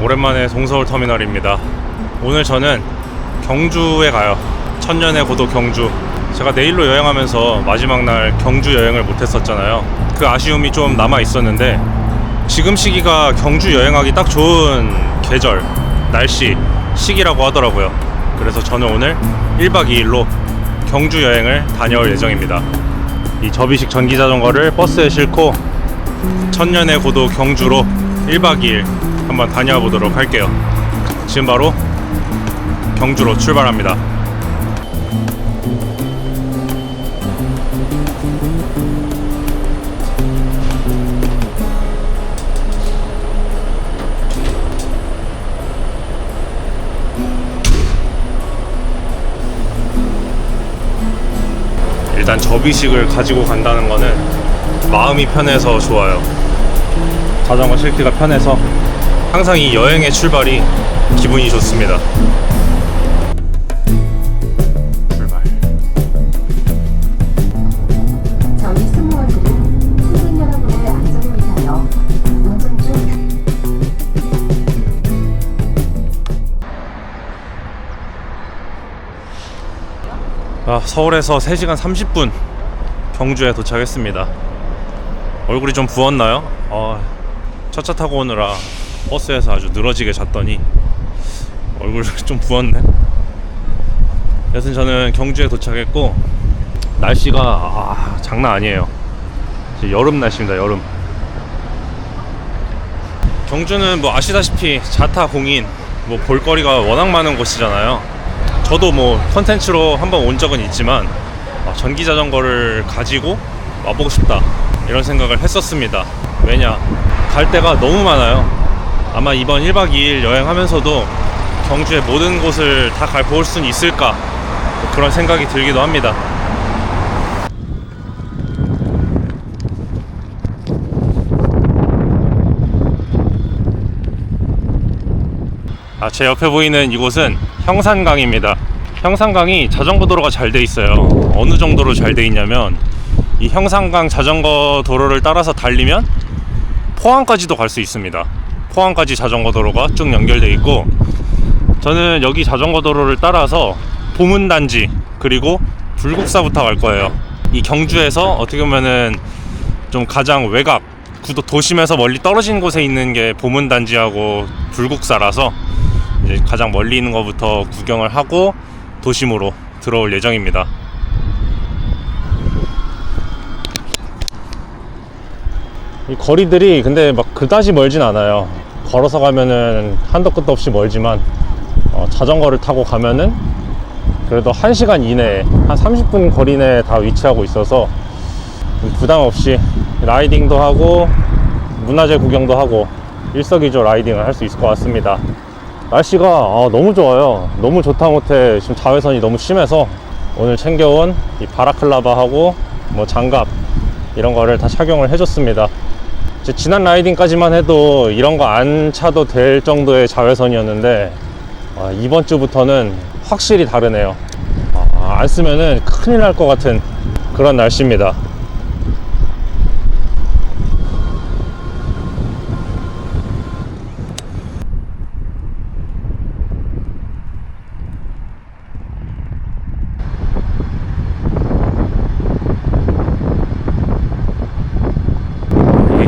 오랜만에 동서울 터미널입니다. 오늘 저는 경주에 가요. 천년의 고도 경주. 제가 내일로 여행하면서 마지막 날 경주 여행을 못했었잖아요. 그 아쉬움이 좀 남아 있었는데 지금 시기가 경주 여행하기 딱 좋은 계절, 날씨, 시기라고 하더라고요. 그래서 저는 오늘 1박 2일로 경주 여행을 다녀올 예정입니다. 이 접이식 전기자전거를 버스에 싣고 천년의 고도 경주로 1박 2일 한번 다녀와 보도록 할게요. 지금 바로 경주로 출발합니다. 일단 접이식을 가지고 간다는 거는 마음이 편해서 좋아요. 자전거 싣기가 편해서 항상 이 여행의 출발이 기분이 좋습니다. 출발. 저희 승무원들은 승객 여러분의 안전을 위하여 운전 중 서울에서 3시간 30분 경주에 도착했습니다. 얼굴이 좀 부었나요? 첫 차 타고 오느라 버스에서 아주 늘어지게 잤더니 얼굴이 좀 부었네. 여튼 저는 경주에 도착했고 날씨가 장난 아니에요. 여름 날씨입니다. 여름. 경주는 뭐 아시다시피 자타 공인 뭐 볼거리가 워낙 많은 곳이잖아요. 저도 뭐 컨텐츠로 한번 온 적은 있지만 전기자전거를 가지고 와보고 싶다 이런 생각을 했었습니다. 왜냐, 갈 데가 너무 많아요. 아마 이번 1박 2일 여행하면서도 경주의 모든 곳을 다 볼 수는 있을까, 그런 생각이 들기도 합니다. 제 옆에 보이는 이곳은 형산강입니다. 형산강이 자전거 도로가 잘 돼 있어요. 어느 정도로 잘 돼 있냐면 이 형산강 자전거 도로를 따라서 달리면 포항까지도 갈 수 있습니다. 포항까지 자전거 도로가 쭉 연결돼 있고, 저는 여기 자전거 도로를 따라서 보문단지 그리고 불국사부터 갈 거예요. 이 경주에서 어떻게 보면은 좀 가장 외곽 도심에서 멀리 떨어진 곳에 있는 게 보문단지하고 불국사라서 이제 가장 멀리 있는 것부터 구경을 하고 도심으로 들어올 예정입니다. 이 거리들이 근데 막 그다지 멀진 않아요. 걸어서 가면은 한도 끝도 없이 멀지만 자전거를 타고 가면은 그래도 1시간 이내에 한 30분 거리 내에 다 위치하고 있어서 부담 없이 라이딩도 하고 문화재 구경도 하고 일석이조 라이딩을 할 수 있을 것 같습니다. 날씨가 너무 좋아요. 너무 좋다 못해 지금 자외선이 너무 심해서 오늘 챙겨온 이 바라클라바하고 뭐 장갑 이런 거를 다 착용을 해줬습니다. 지난 라이딩까지만 해도 이런 거 안 차도 될 정도의 자외선이었는데 이번 주부터는 확실히 다르네요. 안 쓰면은 큰일 날 것 같은 그런 날씨입니다.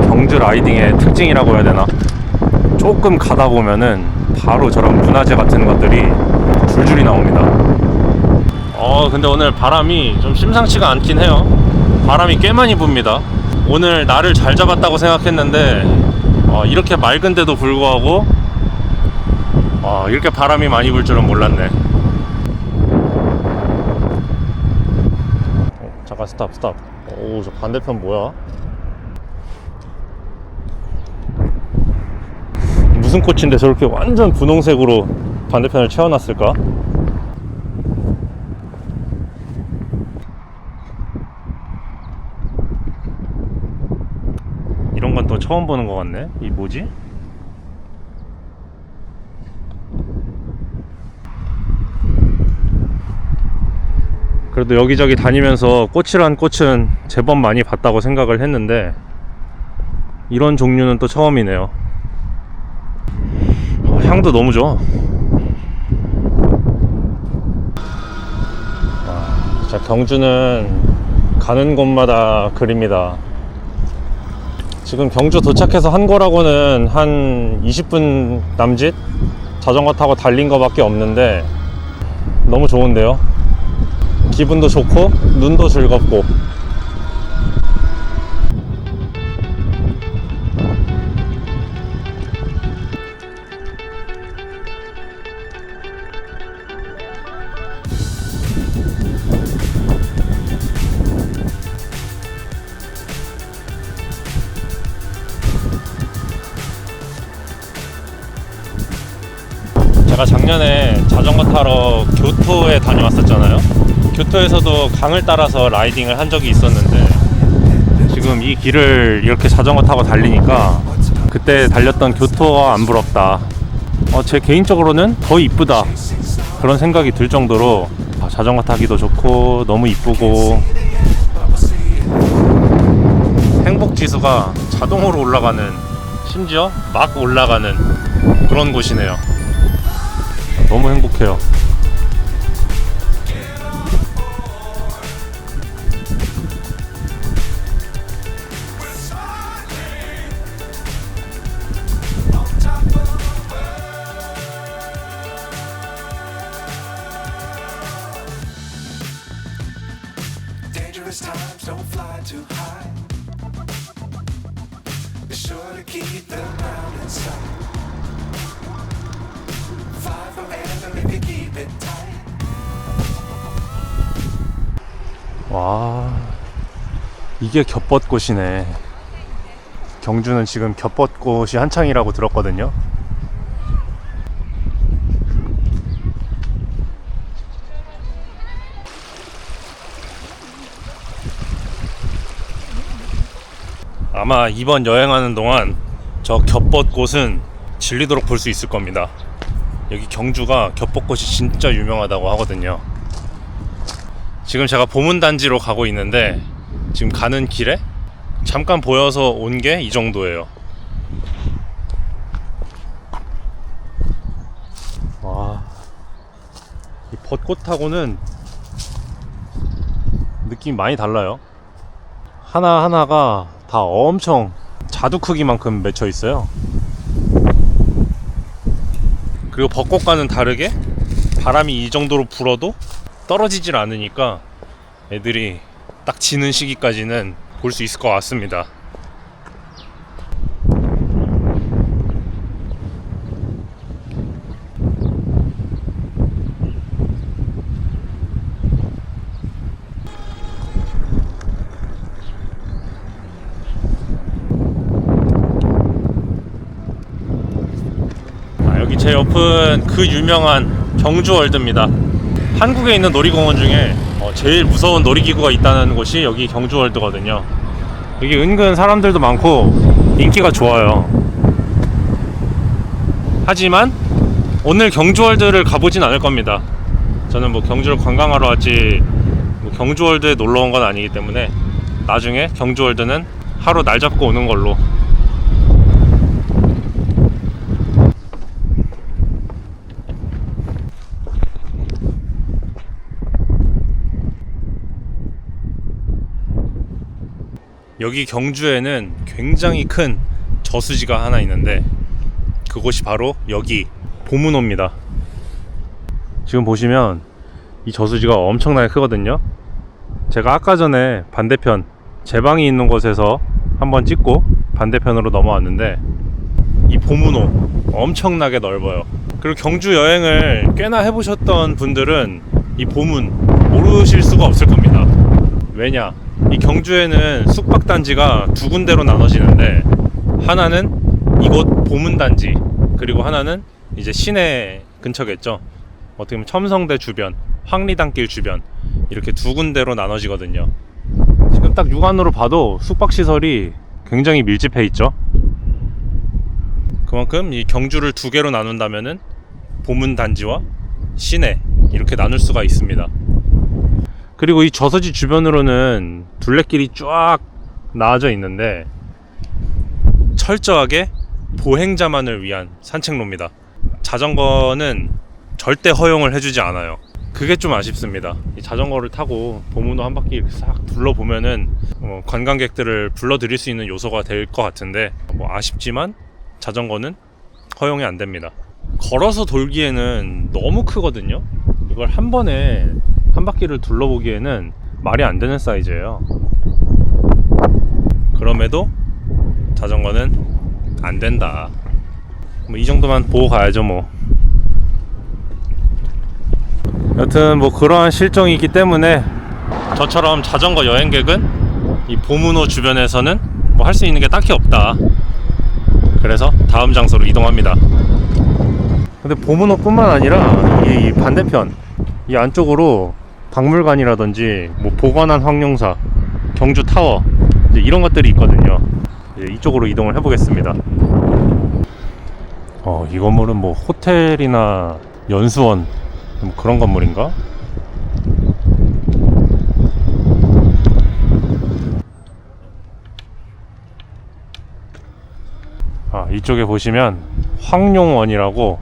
경주 라이딩의 특징이라고 해야 되나? 조금 가다 보면은 바로 저런 문화재 같은 것들이 줄줄이 나옵니다. 근데 오늘 바람이 좀 심상치가 않긴 해요. 바람이 꽤 많이 붑니다. 오늘 날을 잘 잡았다고 생각했는데 이렇게 맑은데도 불구하고 이렇게 바람이 많이 불 줄은 몰랐네. 잠깐 스탑. 오, 저 반대편 뭐야? 무슨 꽃인데 저렇게 완전 분홍색으로 반대편을 채워놨을까? 이런 건 또 처음 보는 것 같네. 이 뭐지? 그래도 여기저기 다니면서 꽃이란 꽃은 제법 많이 봤다고 생각을 했는데 이런 종류는 또 처음이네요. 향도 너무 좋아. 자, 경주는 가는 곳마다 그립니다. 지금 경주 도착해서 한 거라고는 한 20분 남짓 자전거 타고 달린 거밖에 없는데 너무 좋은데요. 기분도 좋고 눈도 즐겁고. 제가 작년에 자전거 타러 교토에 다녀왔었잖아요. 교토에서도 강을 따라서 라이딩을 한 적이 있었는데 지금 이 길을 이렇게 자전거 타고 달리니까 그때 달렸던 교토가 안 부럽다. 제 개인적으로는 더 이쁘다 그런 생각이 들 정도로 자전거 타기도 좋고 너무 이쁘고 행복지수가 자동으로 올라가는, 심지어 막 올라가는 그런 곳이네요. 너무 행복해요. Dangerous times don't fly too high. Be sure to keep the ground in sight. Fly forever if you keep it tight. 와, 이게 겹벚꽃이네. 경주는 지금 겹벚꽃이 한창이라고 들었거든요. 아마 이번 여행하는 동안 저 겹벚꽃은 질리도록 볼 수 있을 겁니다. 여기 경주가 겹벚꽃이 진짜 유명하다고 하거든요. 지금 제가 보문단지로 가고 있는데 지금 가는 길에 잠깐 보여서 온 게 이 정도예요. 와, 이 벚꽃하고는 느낌이 많이 달라요. 하나하나가 다 엄청 자두 크기만큼 맺혀 있어요. 그리고 벚꽃과는 다르게 바람이 이 정도로 불어도 떨어지질 않으니까 애들이 딱 지는 시기까지는 볼 수 있을 것 같습니다. 여기 제 옆은 그 유명한 경주월드입니다. 한국에 있는 놀이공원 중에 제일 무서운 놀이기구가 있다는 곳이 여기 경주월드거든요. 여기 은근 사람들도 많고 인기가 좋아요. 하지만 오늘 경주월드를 가보진 않을 겁니다. 저는 뭐 경주를 관광하러 왔지 뭐 경주월드에 놀러 온 건 아니기 때문에 나중에 경주월드는 하루 날 잡고 오는 걸로. 여기 경주에는 굉장히 큰 저수지가 하나 있는데 그곳이 바로 여기 보문호입니다. 지금 보시면 이 저수지가 엄청나게 크거든요. 제가 아까 전에 반대편 제 방이 있는 곳에서 한번 찍고 반대편으로 넘어왔는데 이 보문호 엄청나게 넓어요. 그리고 경주 여행을 꽤나 해보셨던 분들은 이 보문 모르실 수가 없을 겁니다. 왜냐? 이 경주에는 숙박단지가 두 군데로 나눠지는데 하나는 이곳 보문단지, 그리고 하나는 이제 시내 근처겠죠. 어떻게 보면 첨성대 주변, 황리단길 주변 이렇게 두 군데로 나눠지거든요. 지금 딱 육안으로 봐도 숙박시설이 굉장히 밀집해 있죠. 그만큼 이 경주를 두 개로 나눈다면은 보문단지와 시내 이렇게 나눌 수가 있습니다. 그리고 이 저수지 주변으로는 둘레길이 쫙 나와져 있는데 철저하게 보행자만을 위한 산책로입니다. 자전거는 절대 허용을 해주지 않아요. 그게 좀 아쉽습니다. 이 자전거를 타고 도문호 한 바퀴 싹 둘러보면은 관광객들을 불러들일 수 있는 요소가 될 것 같은데 아쉽지만 자전거는 허용이 안 됩니다. 걸어서 돌기에는 너무 크거든요. 이걸 한 번에 한 바퀴를 둘러보기에는 말이 안 되는 사이즈예요. 그럼에도 자전거는 안 된다. 이 정도만 보고 가야죠 뭐. 여튼 그러한 실정이 있기 때문에 저처럼 자전거 여행객은 이 보문호 주변에서는 할 수 있는 게 딱히 없다. 그래서 다음 장소로 이동합니다. 근데 보문호뿐만 아니라 이 반대편 이 안쪽으로 박물관이라든지 보관한 황룡사, 경주 타워 이런 것들이 있거든요. 이쪽으로 이동을 해보겠습니다. 이 건물은 호텔이나 연수원 그런 건물인가? 이쪽에 보시면 황룡원이라고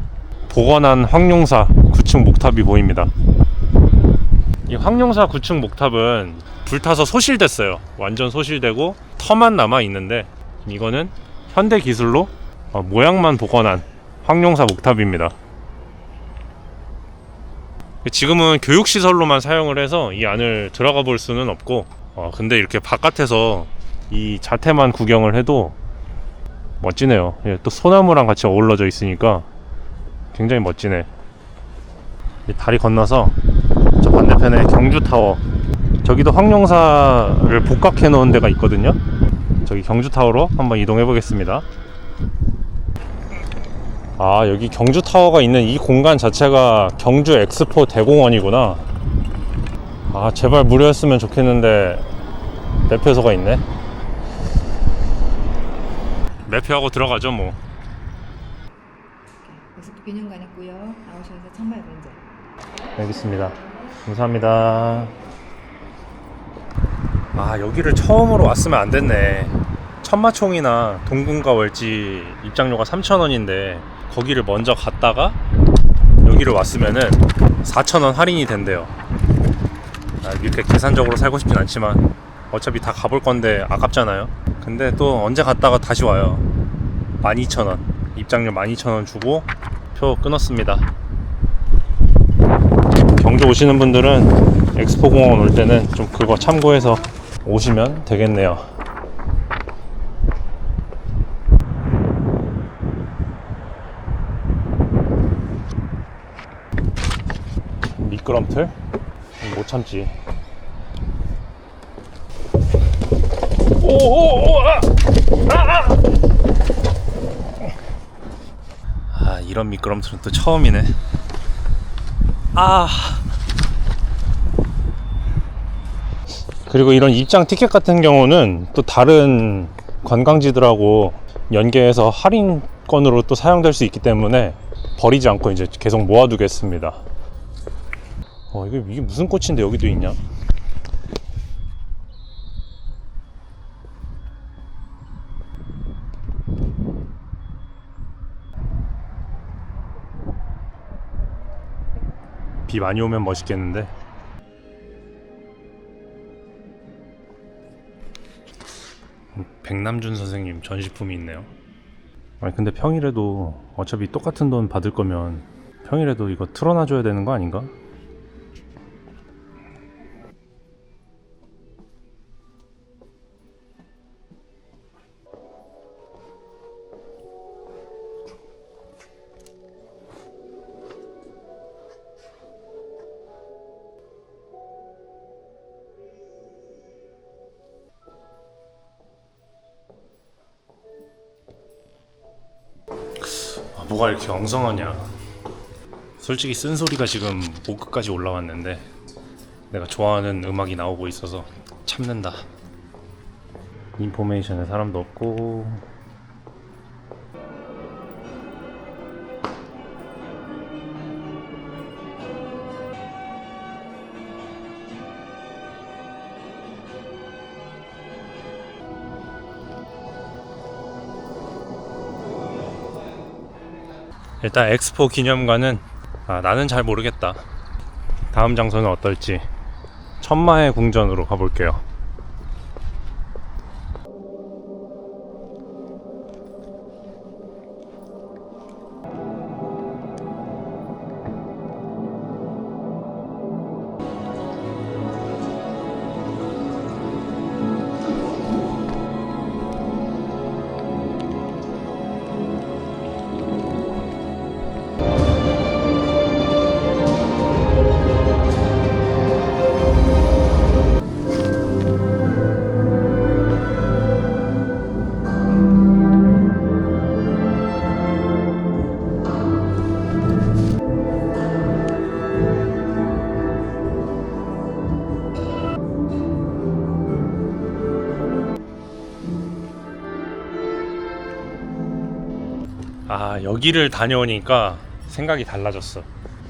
복원한 황룡사 9층 목탑이 보입니다. 이 황룡사 9층 목탑은 불타서 소실됐어요. 완전 소실되고 터만 남아 있는데 이거는 현대 기술로 모양만 복원한 황룡사 목탑입니다. 지금은 교육시설로만 사용을 해서 이 안을 들어가 볼 수는 없고 근데 이렇게 바깥에서 이 자태만 구경을 해도 멋지네요. 또 소나무랑 같이 어우러져 있으니까 굉장히 멋지네. 다리 건너서 저 반대편에 경주타워, 저기도 황룡사를 복각해 놓은 데가 있거든요. 저기 경주타워로 한번 이동해 보겠습니다. 여기 경주타워가 있는 이 공간 자체가 경주 엑스포 대공원이구나. 제발 무료였으면 좋겠는데 매표소가 있네. 매표하고 들어가죠 뭐. 엑스포 기념관 있고요. 나오셔서 참말 문제. 알겠습니다. 감사합니다. 여기를 처음으로 왔으면 안 됐네. 천마총이나 동궁과 월지 입장료가 3,000원인데 거기를 먼저 갔다가 여기를 왔으면은 4,000원 할인이 된대요. 이렇게 계산적으로 살고 싶진 않지만 어차피 다 가볼 건데 아깝잖아요. 근데 또 언제 갔다가 다시 와요. 12,000원, 입장료 12,000원 주고 표 끊었습니다. 경주 오시는 분들은 엑스포 공원 올 때는 좀 그거 참고해서 오시면 되겠네요. 미끄럼틀? 못 참지. 이런 미끄럼틀은 또 처음이네. 그리고 이런 입장 티켓 같은 경우는 또 다른 관광지들하고 연계해서 할인권으로 또 사용될 수 있기 때문에 버리지 않고 이제 계속 모아두겠습니다. 이게 무슨 꽃인데 여기도 있냐? 비 많이 오면 멋있겠는데. 백남준 선생님 전시품이 있네요. 근데 평일에도 어차피 똑같은 돈 받을 거면 평일에도 이거 틀어놔줘야 되는 거 아닌가? 뭐가 이렇게 엉성하냐. 솔직히 쓴소리가 지금 목끝까지 올라왔는데 내가 좋아하는 음악이 나오고 있어서 참는다. 인포메이션에 사람도 없고. 일단 엑스포 기념관은 나는 잘 모르겠다. 다음 장소는 어떨지 천마의 궁전으로 가볼게요. 여기를 다녀오니까 생각이 달라졌어.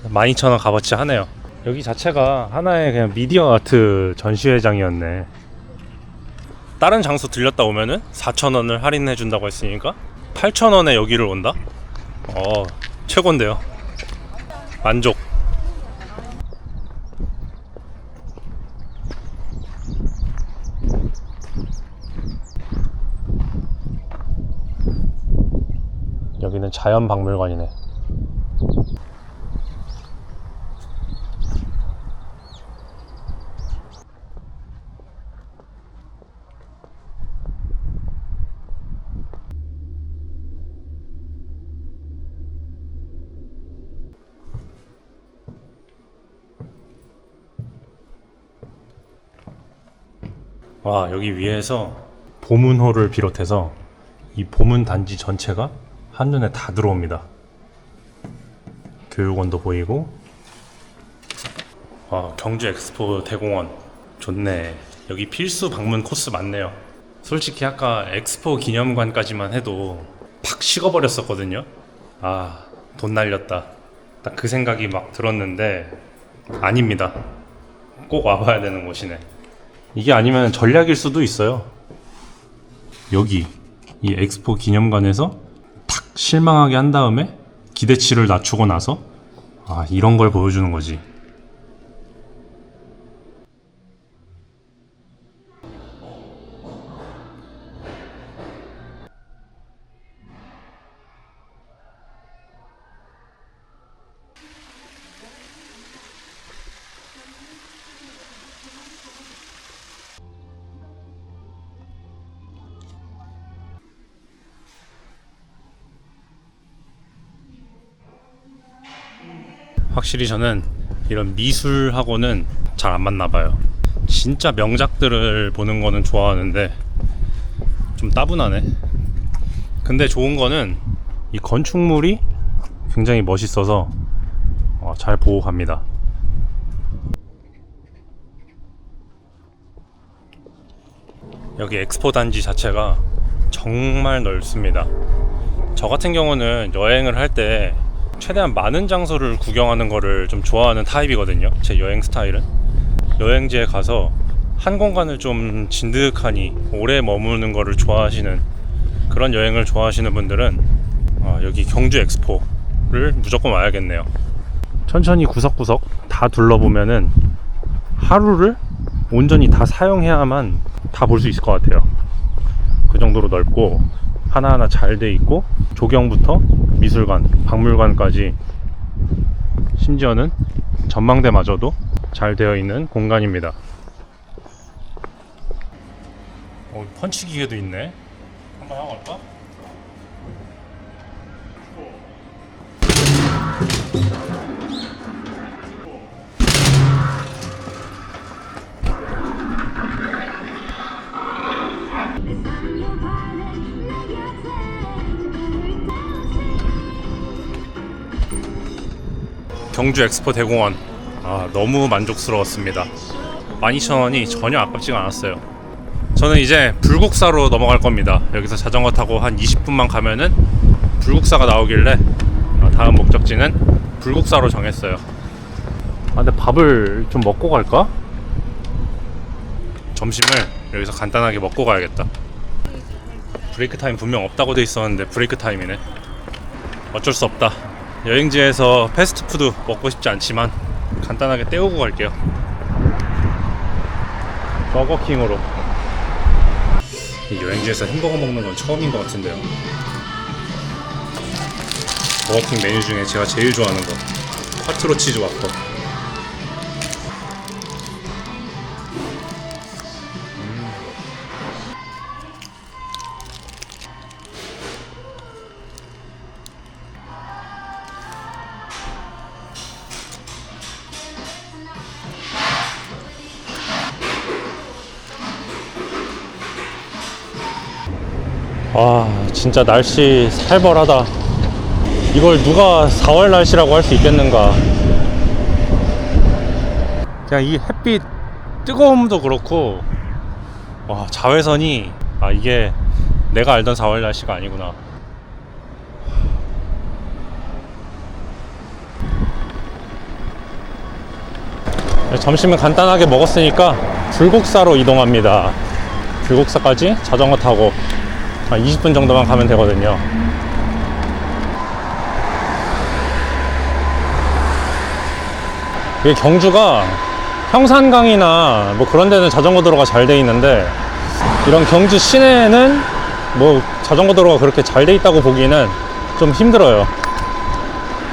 12,000원 값어치 하네요. 여기 자체가 하나의 그냥 미디어 아트 전시회장이었네. 다른 장소 들렸다 오면은 4,000원을 할인해 준다고 했으니까 8,000원에 여기를 온다? 최고인데요. 만족. 여기는 자연박물관이네. 와, 여기 위에서 보문호를 비롯해서 이 보문 단지 전체가 한눈에 다 들어옵니다. 교육원도 보이고. 경주 엑스포 대공원 좋네. 여기 필수 방문 코스 맞네요. 솔직히 아까 엑스포 기념관까지만 해도 팍 식어버렸었거든요. 돈 날렸다, 딱 그 생각이 막 들었는데 아닙니다. 꼭 와봐야 되는 곳이네. 이게 아니면 전략일 수도 있어요. 여기 이 엑스포 기념관에서 탁 실망하게 한 다음에 기대치를 낮추고 나서 이런 걸 보여주는 거지. 확실히 저는 이런 미술하고는 잘 안 맞나봐요. 진짜 명작들을 보는 거는 좋아하는데 좀 따분하네. 근데 좋은 거는 이 건축물이 굉장히 멋있어서 잘 보호합니다. 여기 엑스포 단지 자체가 정말 넓습니다. 저 같은 경우는 여행을 할 때 최대한 많은 장소를 구경하는 거를 좀 좋아하는 타입이거든요. 제 여행 스타일은 여행지에 가서 한 공간을 좀 진득하니 오래 머무는 거를 좋아하시는, 그런 여행을 좋아하시는 분들은 여기 경주 엑스포를 무조건 와야겠네요. 천천히 구석구석 다 둘러보면은 하루를 온전히 다 사용해야만 다 볼 수 있을 것 같아요. 그 정도로 넓고 하나하나 잘 돼 있고, 조경부터 미술관, 박물관까지, 심지어는 전망대마저도 잘 되어 있는 공간입니다. 펀치 기계도 있네. 한번 하고 갈까? 경주 엑스포 대공원 너무 만족스러웠습니다. 12,000원이 전혀 아깝지가 않았어요. 저는 이제 불국사로 넘어갈 겁니다. 여기서 자전거 타고 한 20분만 가면은 불국사가 나오길래 다음 목적지는 불국사로 정했어요. 근데 밥을 좀 먹고 갈까? 점심을 여기서 간단하게 먹고 가야겠다. 브레이크 타임 분명 없다고 돼 있었는데 브레이크 타임이네. 어쩔 수 없다. 여행지에서 패스트푸드 먹고 싶지 않지만 간단하게 때우고 갈게요. 버거킹으로. 이 여행지에서 햄버거 먹는 건 처음인 것 같은데요. 버거킹 메뉴 중에 제가 제일 좋아하는 거 콰트로 치즈 와퍼. 와, 진짜 날씨 살벌하다. 이걸 누가 4월 날씨라고 할 수 있겠는가. 그냥 이 햇빛 뜨거움도 그렇고, 와, 자외선이, 아, 이게 내가 알던 4월 날씨가 아니구나. 점심은 간단하게 먹었으니까 불국사로 이동합니다. 불국사까지 자전거 타고 한 20분 정도만 가면 되거든요. 이게 경주가 평산강이나 뭐 그런 데는 자전거 도로가 잘 돼 있는데, 이런 경주 시내에는 뭐 자전거 도로가 그렇게 잘 돼 있다고 보기는 좀 힘들어요.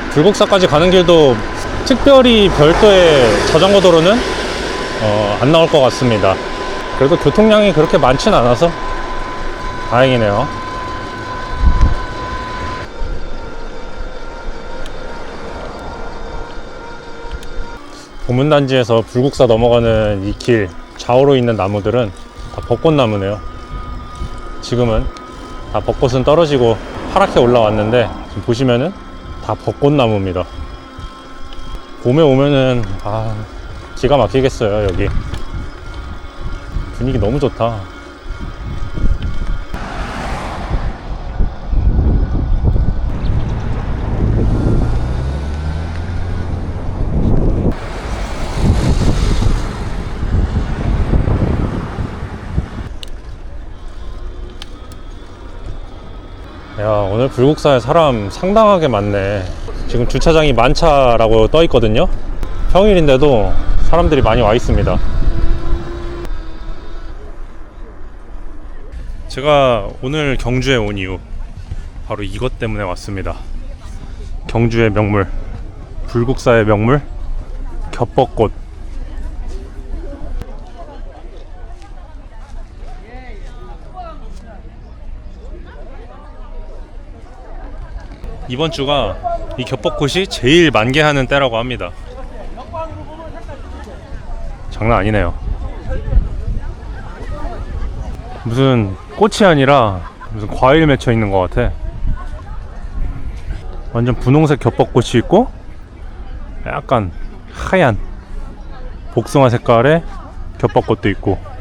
불국사까지 가는 길도 특별히 별도의 자전거 도로는 안 나올 것 같습니다. 그래도 교통량이 그렇게 많진 않아서 다행이네요. 보문단지에서 불국사 넘어가는 이 길 좌우로 있는 나무들은 다 벚꽃나무네요. 지금은 다 벚꽃은 떨어지고 파랗게 올라왔는데, 지금 보시면은 다 벚꽃나무입니다. 봄에 오면은 기가 막히겠어요. 여기 분위기 너무 좋다. 야, 오늘 불국사에 사람 상당하게 많네. 지금 주차장이 만차라고 떠 있거든요. 평일인데도 사람들이 많이 와 있습니다. 제가 오늘 경주에 온 이유, 바로 이것 때문에 왔습니다. 경주의 명물, 불국사의 명물, 겹벚꽃. 이번 주가 이 겹벚꽃이 제일 만개하는 때라고 합니다. 장난 아니네요. 무슨 꽃이 아니라 무슨 과일 맺혀 있는 것 같아. 완전 분홍색 겹벚꽃이 있고, 약간 하얀 복숭아 색깔의 겹벚꽃도 있고.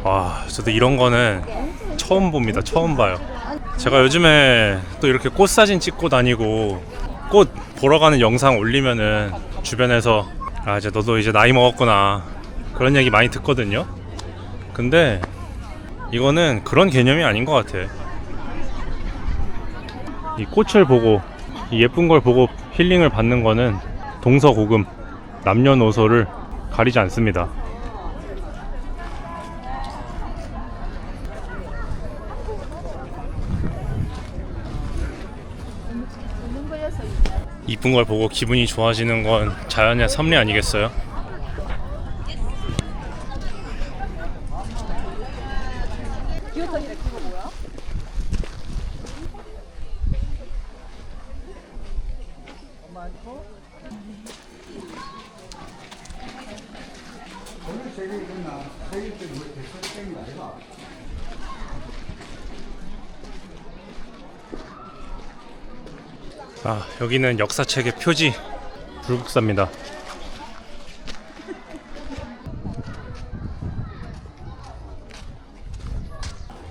와, 저도 이런 거는 처음 봅니다. 처음 봐요. 제가 요즘에 또 이렇게 꽃 사진 찍고 다니고 꽃 보러 가는 영상 올리면은 주변에서 이제 너도 이제 나이 먹었구나, 그런 얘기 많이 듣거든요. 근데 이거는 그런 개념이 아닌 것 같아. 이 꽃을 보고, 이 예쁜 걸 보고 힐링을 받는 거는 동서고금, 남녀노소를 가리지 않습니다. 이쁜 걸 보고 기분이 좋아지는 건 자연의 섭리 아니겠어요? 여기는 역사책의 표지, 불국사입니다.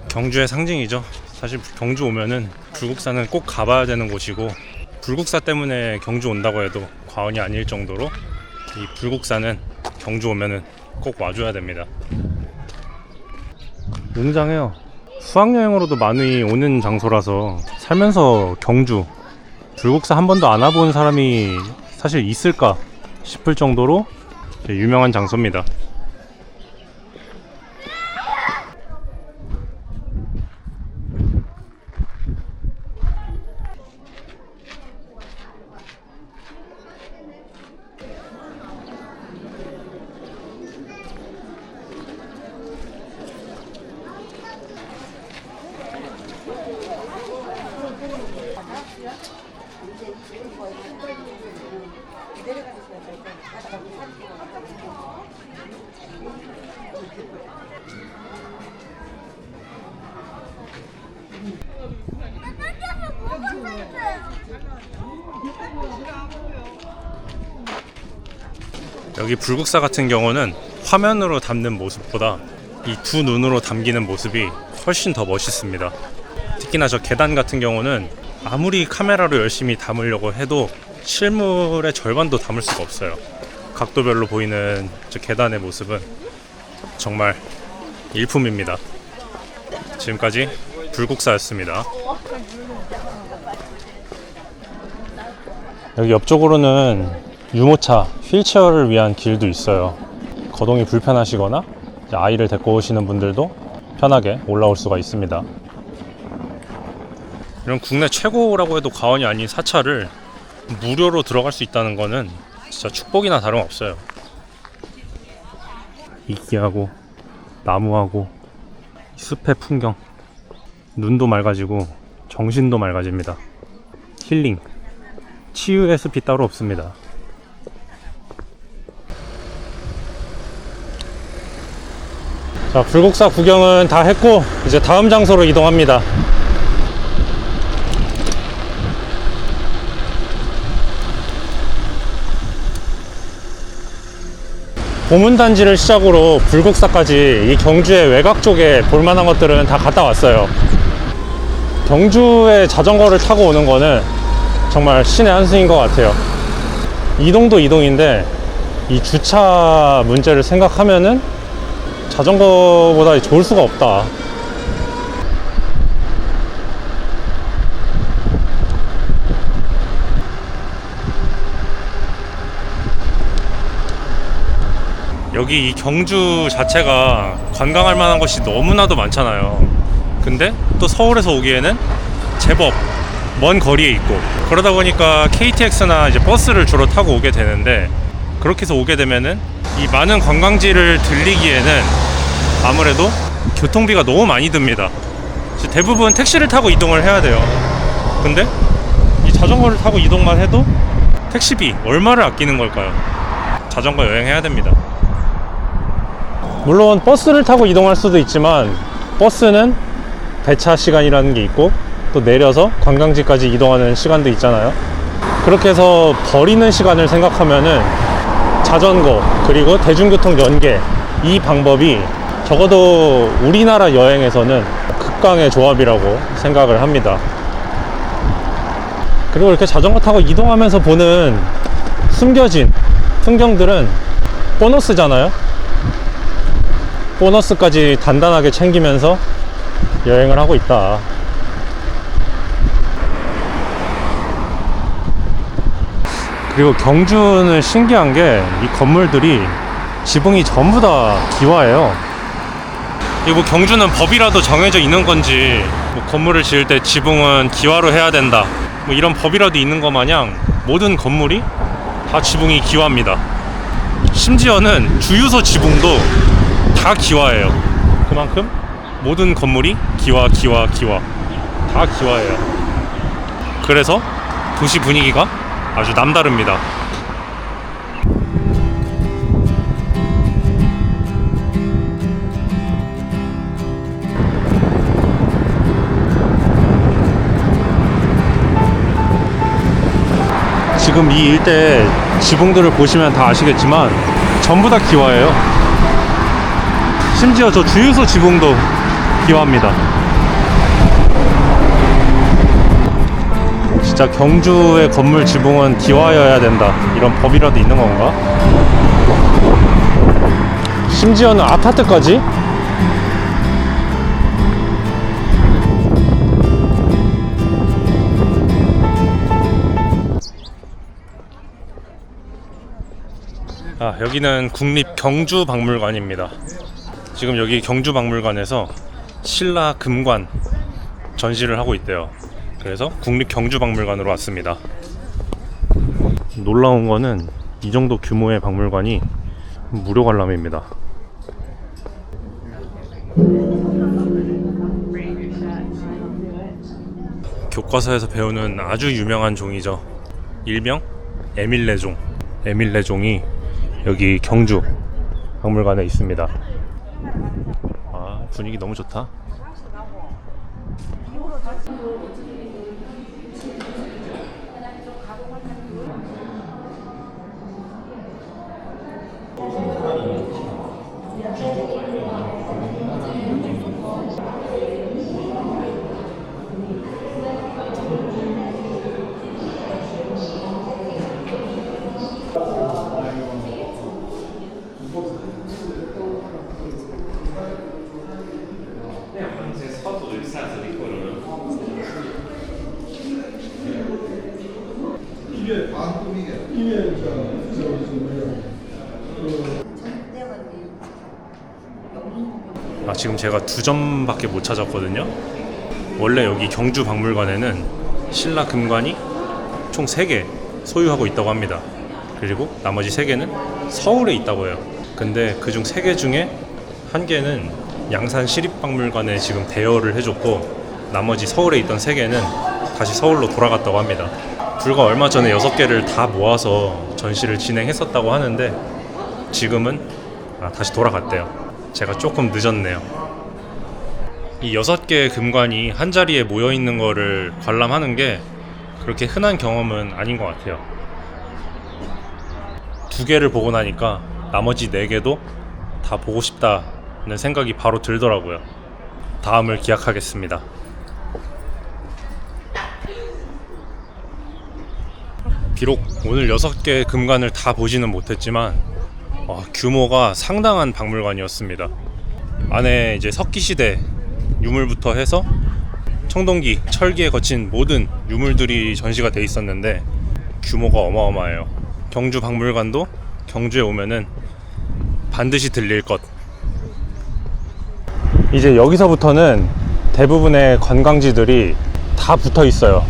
경주의 상징이죠. 사실 경주 오면은 불국사는 꼭 가봐야 되는 곳이고, 불국사 때문에 경주 온다고 해도 과언이 아닐 정도로 이 불국사는 경주 오면은 꼭 와줘야 됩니다. 웅장해요. 수학여행으로도 많이 오는 장소라서 살면서 경주 불국사 한 번도 안 와본 사람이 사실 있을까 싶을 정도로 유명한 장소입니다. 여기 불국사 같은 경우는 화면으로 담는 모습보다 이 두 눈으로 담기는 모습이 훨씬 더 멋있습니다. 특히나 저 계단 같은 경우는 아무리 카메라로 열심히 담으려고 해도 실물의 절반도 담을 수가 없어요. 각도별로 보이는 저 계단의 모습은 정말 일품입니다. 지금까지 불국사였습니다. 여기 옆쪽으로는 유모차, 휠체어를 위한 길도 있어요. 거동이 불편하시거나 아이를 데리고 오시는 분들도 편하게 올라올 수가 있습니다. 이런 국내 최고라고 해도 과언이 아닌 사찰을 무료로 들어갈 수 있다는 거는 진짜 축복이나 다름없어요. 이기하고 나무하고 숲의 풍경, 눈도 맑아지고 정신도 맑아집니다. 힐링, 치유의 숲이 따로 없습니다. 자, 불국사 구경은 다 했고 이제 다음 장소로 이동합니다. 보문단지를 시작으로 불국사까지 이 경주의 외곽 쪽에 볼만한 것들은 다 갔다 왔어요. 경주에 자전거를 타고 오는 거는 정말 신의 한 수인 것 같아요. 이동도 이동인데 이 주차 문제를 생각하면은 자전거보다 좋을 수가 없다. 여기 이 경주 자체가 관광할 만한 것이 너무나도 많잖아요. 근데 또 서울에서 오기에는 제법 먼 거리에 있고, 그러다 보니까 KTX나 이제 버스를 주로 타고 오게 되는데, 그렇게 해서 오게 되면은 이 많은 관광지를 들리기에는 아무래도 교통비가 너무 많이 듭니다. 대부분 택시를 타고 이동을 해야 돼요. 근데 이 자전거를 타고 이동만 해도 택시비 얼마를 아끼는 걸까요? 자전거 여행해야 됩니다. 물론 버스를 타고 이동할 수도 있지만, 버스는 배차 시간이라는 게 있고 또 내려서 관광지까지 이동하는 시간도 있잖아요. 그렇게 해서 버리는 시간을 생각하면은 자전거 그리고 대중교통 연계, 이 방법이 적어도 우리나라 여행에서는 극강의 조합이라고 생각을 합니다. 그리고 이렇게 자전거 타고 이동하면서 보는 숨겨진 풍경들은 보너스잖아요. 보너스까지 단단하게 챙기면서 여행을 하고 있다. 그리고 경주는 신기한 게 이 건물들이 지붕이 전부 다 기와예요. 그리고 경주는 법이라도 정해져 있는 건지, 뭐 건물을 지을 때 지붕은 기와로 해야 된다, 뭐 이런 법이라도 있는 것 마냥 모든 건물이 다 지붕이 기와입니다. 심지어는 주유소 지붕도 다 기와예요. 그만큼 모든 건물이 기와 다 기와예요. 그래서 도시 분위기가 아주 남다릅니다. 지금 이 일대 지붕들을 보시면 다 아시겠지만 전부 다 기와예요. 심지어 저 주유소 지붕도 기와입니다. 진짜 경주의 건물 지붕은 기와여야 된다, 이런 법이라도 있는 건가? 심지어는 아파트까지? 여기는 국립경주박물관입니다. 지금 여기 경주박물관에서 신라 금관 전시를 하고 있대요. 그래서 국립경주박물관으로 왔습니다. 놀라운 거는 이 정도 규모의 박물관이 무료 관람입니다. 교과서에서 배우는 아주 유명한 종이죠. 일명 에밀레종. 에밀레종이 여기 경주 박물관에 있습니다. 분위기 너무 좋다. 지금 제가 2점밖에 못 찾았거든요. 원래 여기 경주 박물관에는 신라 금관이 총 3개 소유하고 있다고 합니다. 그리고 나머지 3개는 서울에 있다고 해요. 근데 그중 3개 중에 1개는 양산 시립박물관에 지금 대여를 해줬고, 나머지 서울에 있던 3개는 다시 서울로 돌아갔다고 합니다. 불과 얼마 전에 6개를 다 모아서 전시를 진행했었다고 하는데 지금은 다시 돌아갔대요. 제가 조금 늦었네요. 이 6개의 금관이 한자리에 모여있는 거를 관람하는 게 그렇게 흔한 경험은 아닌 것 같아요. 2개를 보고 나니까 나머지 4개도 다 보고 싶다는 생각이 바로 들더라고요. 다음을 기약하겠습니다. 비록 오늘 6개의 금관을 다 보지는 못했지만 규모가 상당한 박물관이었습니다. 안에 이제 석기시대 유물부터 해서 청동기, 철기에 거친 모든 유물들이 전시가 돼 있었는데 규모가 어마어마해요. 경주 박물관도 경주에 오면은 반드시 들릴 것. 이제 여기서부터는 대부분의 관광지들이 다 붙어 있어요.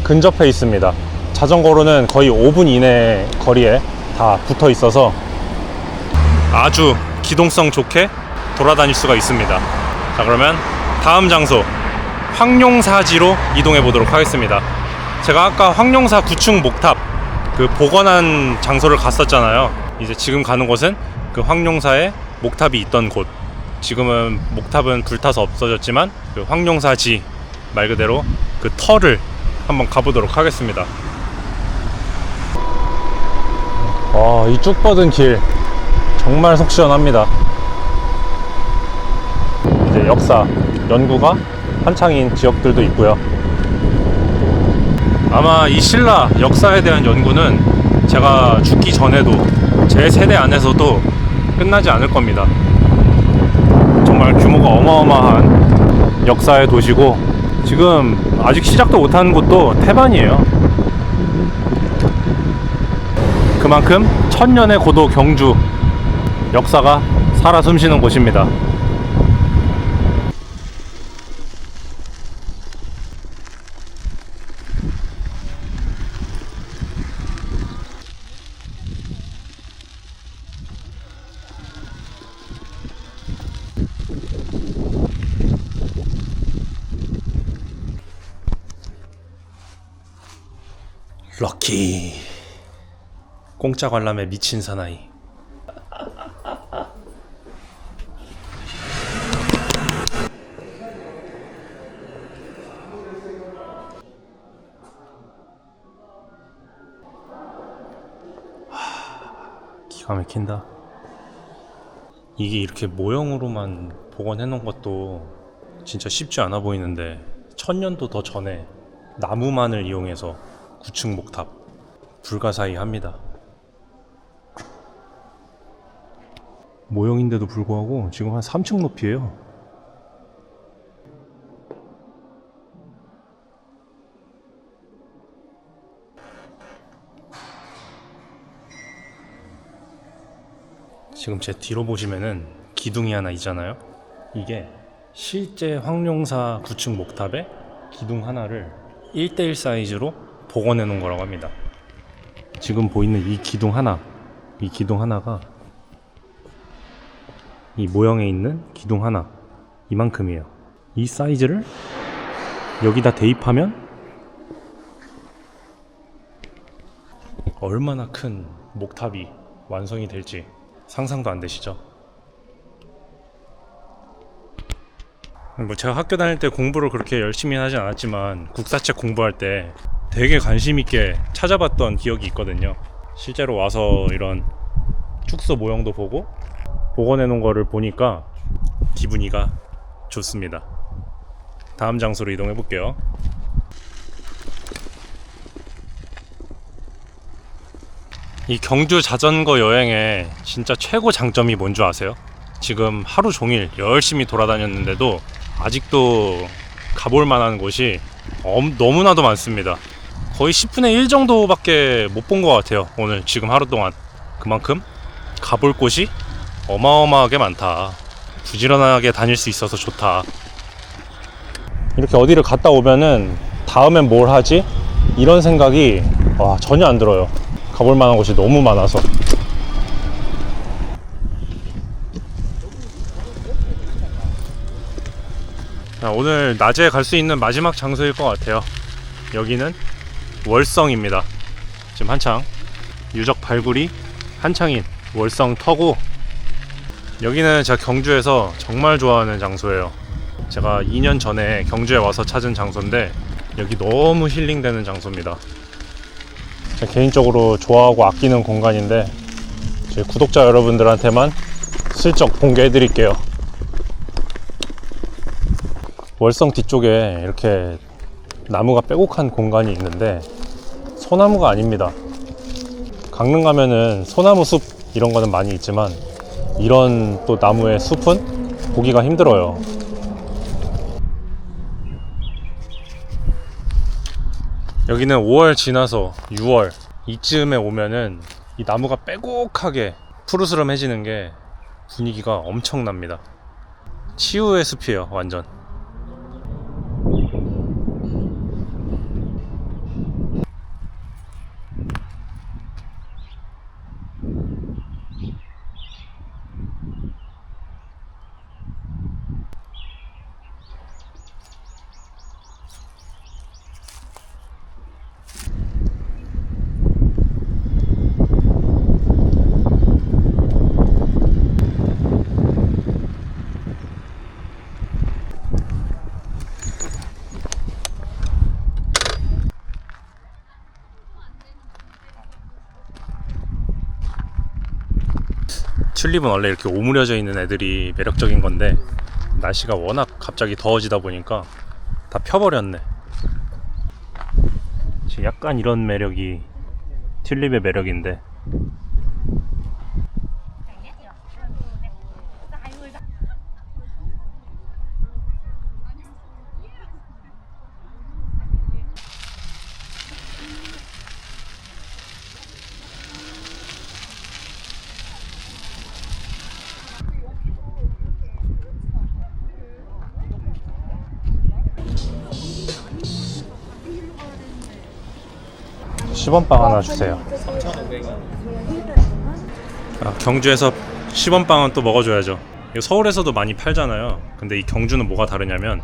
근접해 있습니다. 자전거로는 거의 5분 이내 거리에 다 붙어 있어서 아주 기동성 좋게 돌아다닐 수가 있습니다. 자, 그러면 다음 장소 황룡사지로 이동해 보도록 하겠습니다. 제가 아까 황룡사 9층 목탑 그 복원한 장소를 갔었잖아요. 이제 지금 가는 곳은 그 황룡사의 목탑이 있던 곳. 지금은 목탑은 불타서 없어졌지만 그 황룡사지 말 그대로 그 터를 한번 가보도록 하겠습니다. 이 쭉 뻗은 길 정말 속 시원합니다. 이제 역사 연구가 한창인 지역들도 있고요. 아마 이 신라 역사에 대한 연구는 제가 죽기 전에도 제 세대 안에서도 끝나지 않을 겁니다. 정말 규모가 어마어마한 역사의 도시고, 지금 아직 시작도 못한 곳도 태반이에요. 그만큼 천년의 고도 경주, 역사가 살아 숨쉬는 곳입니다. 럭키 공짜 관람에 미친 사나이. 기가 막힌다. 이게 이렇게 모형으로만 복원해 놓은 것도 진짜 쉽지 않아 보이는데 1000년도 더 전에 나무만을 이용해서 9층 목탑 불가사의합니다. 모형인데도 불구하고 지금 한 3층 높이에요. 지금 제 뒤로 보시면은 기둥이 하나 있잖아요. 이게 실제 황룡사 9층 목탑에 기둥 하나를 1:1 사이즈로 복원해 놓은 거라고 합니다. 지금 보이는 이 기둥 하나가 이 모형에 있는 기둥 하나 이만큼이에요. 이 사이즈를 여기다 대입하면 얼마나 큰 목탑이 완성이 될지 상상도 안 되시죠? 뭐 제가 학교 다닐 때 공부를 그렇게 열심히 하진 않았지만 국사책 공부할 때 되게 관심 있게 찾아봤던 기억이 있거든요. 실제로 와서 이런 축소 모형도 보고 복원해 놓은 거를 보니까 기분이가 좋습니다. 다음 장소로 이동해 볼게요. 이 경주 자전거 여행의 진짜 최고 장점이 뭔지 아세요? 지금 하루 종일 열심히 돌아다녔는데도 아직도 가볼 만한 곳이 너무나도 많습니다. 거의 10분의 1 정도밖에 못 본 것 같아요. 오늘 지금 하루 동안. 그만큼 가볼 곳이 어마어마하게 많다. 부지런하게 다닐 수 있어서 좋다. 이렇게 어디를 갔다 오면은 다음엔 뭘 하지? 이런 생각이 전혀 안 들어요. 가볼 만한 곳이 너무 많아서. 자, 오늘 낮에 갈 수 있는 마지막 장소일 것 같아요. 여기는 월성입니다. 지금 한창 유적 발굴이 한창인 월성 터고, 여기는 제가 경주에서 정말 좋아하는 장소예요. 제가 2년 전에 경주에 와서 찾은 장소인데 여기 너무 힐링되는 장소입니다. 제가 개인적으로 좋아하고 아끼는 공간인데 제 구독자 여러분들한테만 슬쩍 공개해 드릴게요. 월성 뒤쪽에 이렇게 나무가 빼곡한 공간이 있는데 소나무가 아닙니다. 강릉 가면은 소나무 숲 이런 거는 많이 있지만 이런 또 나무의 숲은 보기가 힘들어요. 여기는 5월 지나서 6월 이쯤에 오면은 이 나무가 빼곡하게 푸르스름해지는 게 분위기가 엄청납니다. 치유의 숲이에요, 완전. 튤립은 원래 이렇게 오므려져 있는 애들이 매력적인 건데 날씨가 워낙 갑자기 더워지다 보니까 다 펴버렸네. 지금 약간 이런 매력이 튤립의 매력인데, 시범빵 하나 주세요. 경주에서 시범빵은 또 먹어줘야죠. 이거 서울에서도 많이 팔잖아요. 근데 이 경주는 뭐가 다르냐면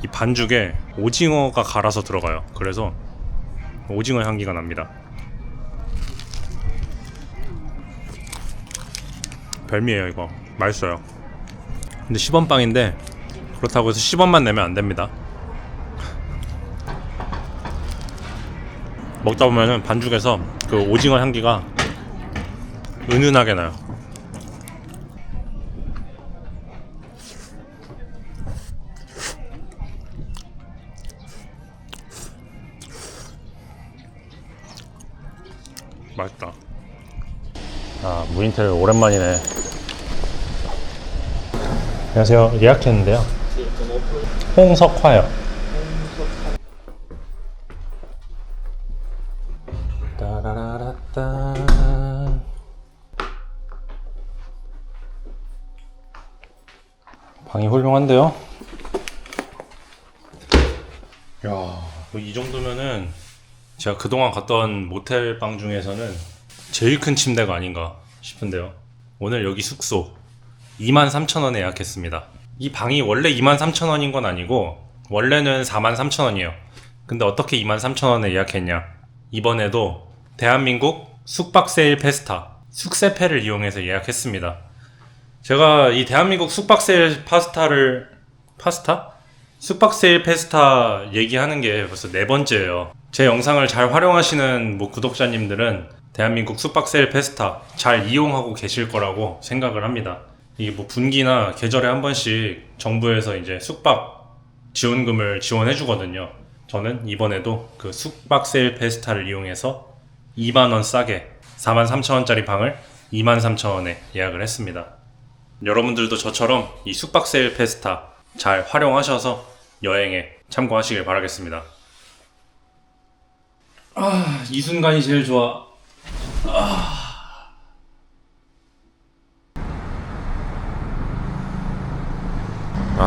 이 반죽에 오징어가 갈아서 들어가요. 그래서 오징어 향기가 납니다. 별미예요. 이거 맛있어요. 근데 시범빵인데 그렇다고 해서 시범만 내면 안 됩니다. 먹다 보면은 반죽에서 그 오징어 향기가 은은하게 나요. 맛있다. 아, 무인텔 오랜만이네. 안녕하세요. 예약했는데요. 홍석화요. 따라라라따. 방이 훌륭한데요? 야, 이 정도면은 제가 그동안 갔던 모텔 방 중에서는 제일 큰 침대가 아닌가 싶은데요. 오늘 여기 숙소 23,000원에 예약했습니다. 이 방이 원래 23,000원인 건 아니고 원래는 43,000원이에요. 근데 어떻게 23,000원에 예약했냐? 이번에도 대한민국 숙박 세일 페스타 숙세패를 이용해서 예약했습니다. 제가 이 대한민국 숙박 세일 숙박 세일 페스타 얘기하는 게 벌써 4번째예요. 제 영상을 잘 활용하시는 구독자님들은 대한민국 숙박 세일 페스타 잘 이용하고 계실 거라고 생각을 합니다. 이게 분기나 계절에 한 번씩 정부에서 이제 숙박 지원금을 지원해 주거든요. 저는 이번에도 그 숙박 세일 페스타를 이용해서 2만원 싸게 43,000원짜리 방을 23,000원에 예약을 했습니다. 여러분들도 저처럼 이 숙박 세일 페스타 잘 활용하셔서 여행에 참고하시길 바라겠습니다. 이 순간이 제일 좋아.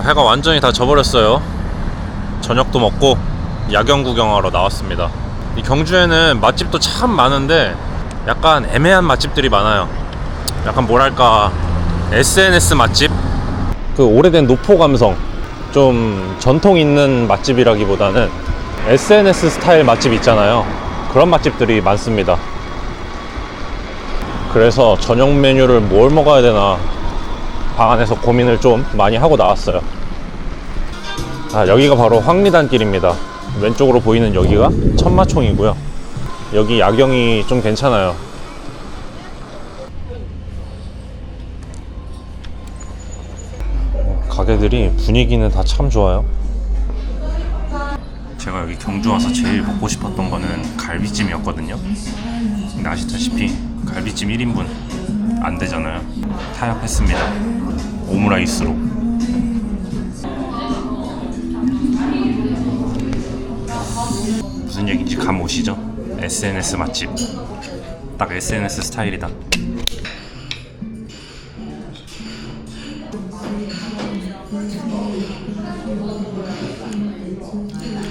해가 완전히 다 져버렸어요. 저녁도 먹고 야경 구경하러 나왔습니다. 이 경주에는 맛집도 참 많은데 약간 애매한 맛집들이 많아요. 약간 뭐랄까 SNS 맛집? 그 오래된 노포 감성, 좀 전통 있는 맛집이라기보다는 SNS 스타일 맛집 있잖아요. 그런 맛집들이 많습니다. 그래서 저녁 메뉴를 뭘 먹어야 되나 방 안에서 고민을 좀 많이 하고 나왔어요. 여기가 바로 황리단길입니다. 왼쪽으로 보이는 여기가 천마총이고요. 여기 야경이 좀 괜찮아요. 가게들이 분위기는 다 참 좋아요. 제가 여기 경주 와서 제일 먹고 싶었던 거는 갈비찜이었거든요. 근데 아시다시피 갈비찜 1인분 안 되잖아요. 타협했습니다. 오므라이스로. 무슨 얘기인지 감 오시죠? SNS 맛집. 딱 SNS 스타일이다.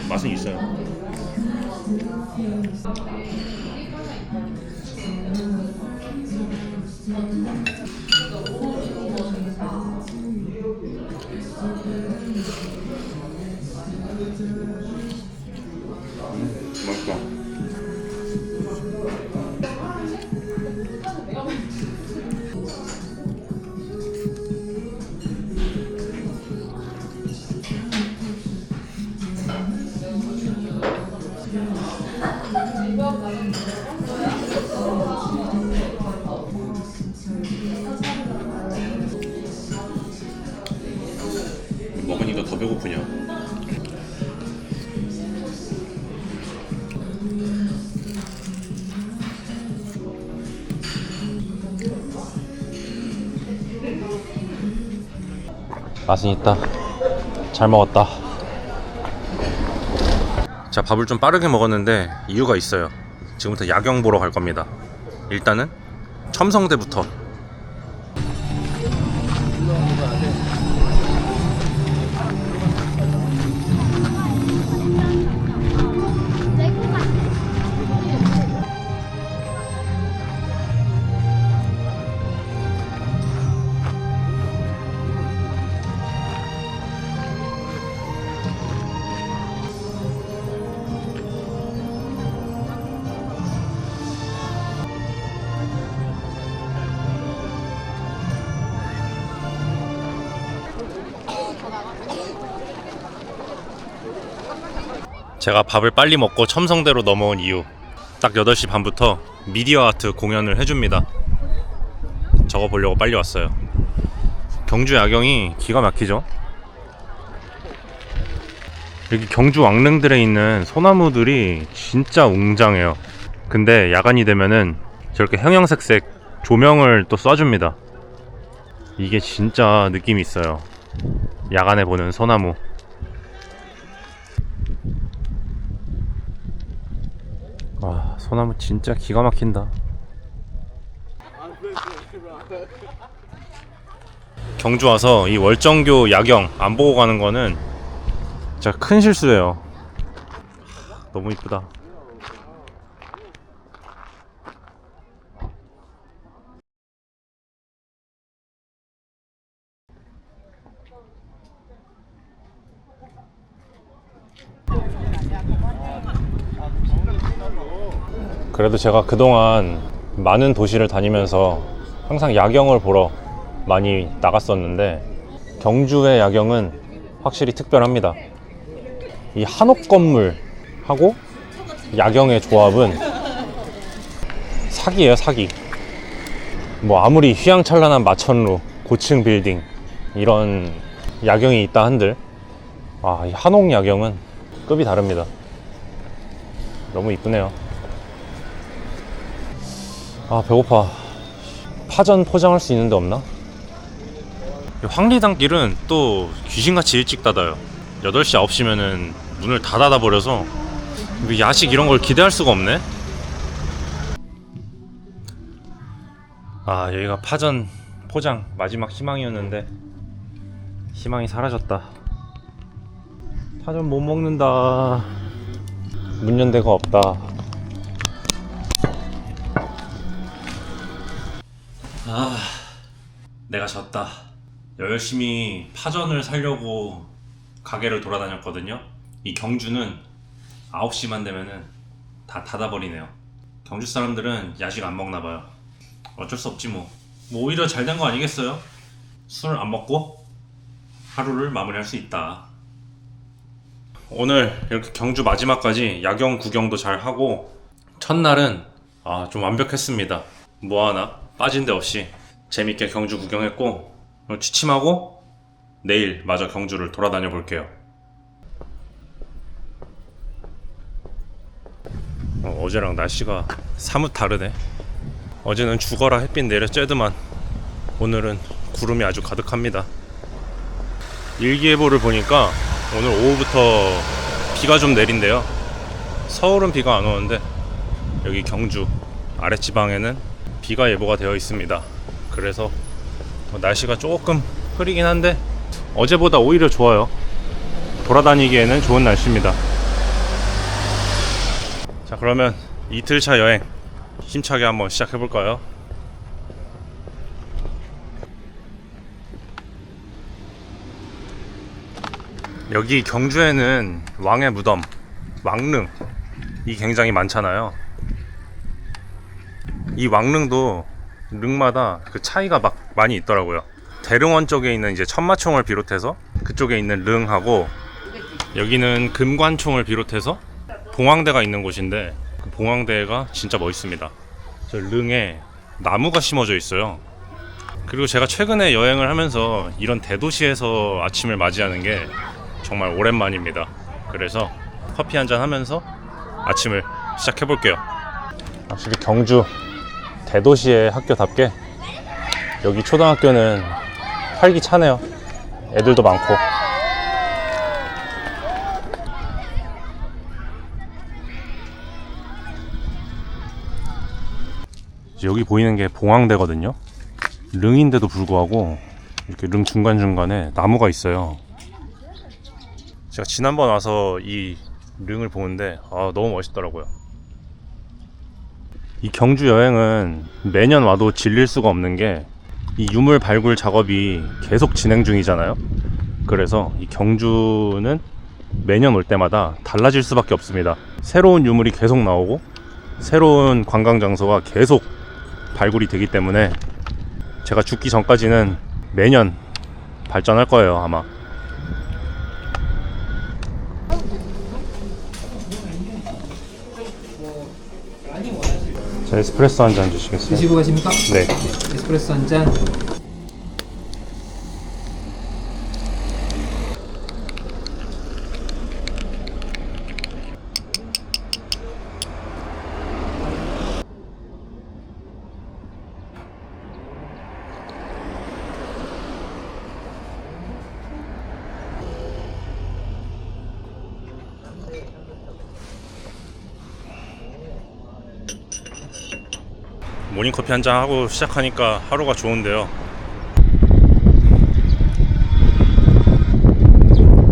맛은 있어요. 맛있다. 먹으니까 더 배고프냐? 맛은 있다. 잘 먹었다. 자, 밥을 좀 빠르게 먹었는데 이유가 있어요. 지금부터 야경 보러 갈 겁니다. 일단은 첨성대부터. 제가 밥을 빨리 먹고 첨성대로 넘어온 이유, 딱 8시 반부터 미디어 아트 공연을 해줍니다. 저거 보려고 빨리 왔어요. 경주 야경이 기가 막히죠? 여기 경주 왕릉들에 있는 소나무들이 진짜 웅장해요. 근데 야간이 되면은 저렇게 형형색색 조명을 또 쏴줍니다. 이게 진짜 느낌이 있어요. 야간에 보는 소나무. 와, 소나무 진짜 기가 막힌다. 경주 와서 이 월정교 야경 안 보고 가는 거는 진짜 큰 실수예요. 너무 이쁘다. 그래도 제가 그동안 많은 도시를 다니면서 항상 야경을 보러 많이 나갔었는데 경주의 야경은 확실히 특별합니다. 이 한옥 건물하고 야경의 조합은 사기예요, 사기. 뭐 아무리 휘황찬란한 마천루, 고층 빌딩 이런 야경이 있다 한들 이 한옥 야경은 급이 다릅니다. 너무 이쁘네요. 배고파. 파전 포장할 수 있는 데 없나? 황리단길은 또 귀신같이 일찍 닫아요. 8시, 9시면은 문을 다 닫아버려서 야식 이런 걸 기대할 수가 없네. 여기가 파전 포장 마지막 희망이었는데 희망이 사라졌다. 파전 못 먹는다. 문 연 데가 없다. 내가 졌다. 열심히 파전을 사려고 가게를 돌아다녔거든요. 이 경주는 9시만 되면은 다 닫아버리네요. 경주 사람들은 야식 안 먹나봐요. 어쩔 수 없지 뭐. 오히려 잘 된 거 아니겠어요? 술 안 먹고 하루를 마무리할 수 있다. 오늘 이렇게 경주 마지막까지 야경 구경도 잘 하고 첫날은 좀 완벽했습니다. 뭐 하나 빠진 데 없이 재밌게 경주 구경했고 취침하고 내일 마저 경주를 돌아다녀 볼게요. 어제랑 날씨가 사뭇 다르네. 어제는 죽어라 햇빛 내려 쬐더만 오늘은 구름이 아주 가득합니다. 일기예보를 보니까 오늘 오후부터 비가 좀 내린대요. 서울은 비가 안 오는데 여기 경주 아랫지방에는 비가 예보가 되어 있습니다. 그래서 날씨가 조금 흐리긴 한데 어제보다 오히려 좋아요. 돌아다니기에는 좋은 날씨입니다. 자, 그러면 이틀차 여행 힘차게 한번 시작해볼까요? 여기 경주에는 왕의 무덤, 왕릉이 굉장히 많잖아요. 이 왕릉도 릉마다 그 차이가 막 많이 있더라고요. 대릉원 쪽에 있는 이제 천마총을 비롯해서 그쪽에 있는 릉하고 여기는 금관총을 비롯해서 봉황대가 있는 곳인데 그 봉황대가 진짜 멋있습니다. 저 릉에 나무가 심어져 있어요. 그리고 제가 최근에 여행을 하면서 이런 대도시에서 아침을 맞이하는 게 정말 오랜만입니다. 그래서 커피 한잔 하면서 아침을 시작해 볼게요. 확실히 경주 대도시의 학교답게 여기 초등학교는 활기차네요. 애들도 많고. 여기 보이는 게 봉황대거든요. 릉인데도 불구하고 이렇게 릉 중간중간에 나무가 있어요. 제가 지난번 와서 이 릉을 보는데 너무 멋있더라고요. 이 경주 여행은 매년 와도 질릴 수가 없는 게 이 유물 발굴 작업이 계속 진행 중이잖아요. 그래서 이 경주는 매년 올 때마다 달라질 수밖에 없습니다. 새로운 유물이 계속 나오고 새로운 관광 장소가 계속 발굴이 되기 때문에 제가 죽기 전까지는 매년 발전할 거예요, 아마. 자, 에스프레소 한 잔 주시겠어요? 드시고 가십니까? 네. 에스프레소 한 잔. 모닝커피 한잔 하고 시작하니까 하루가 좋은데요.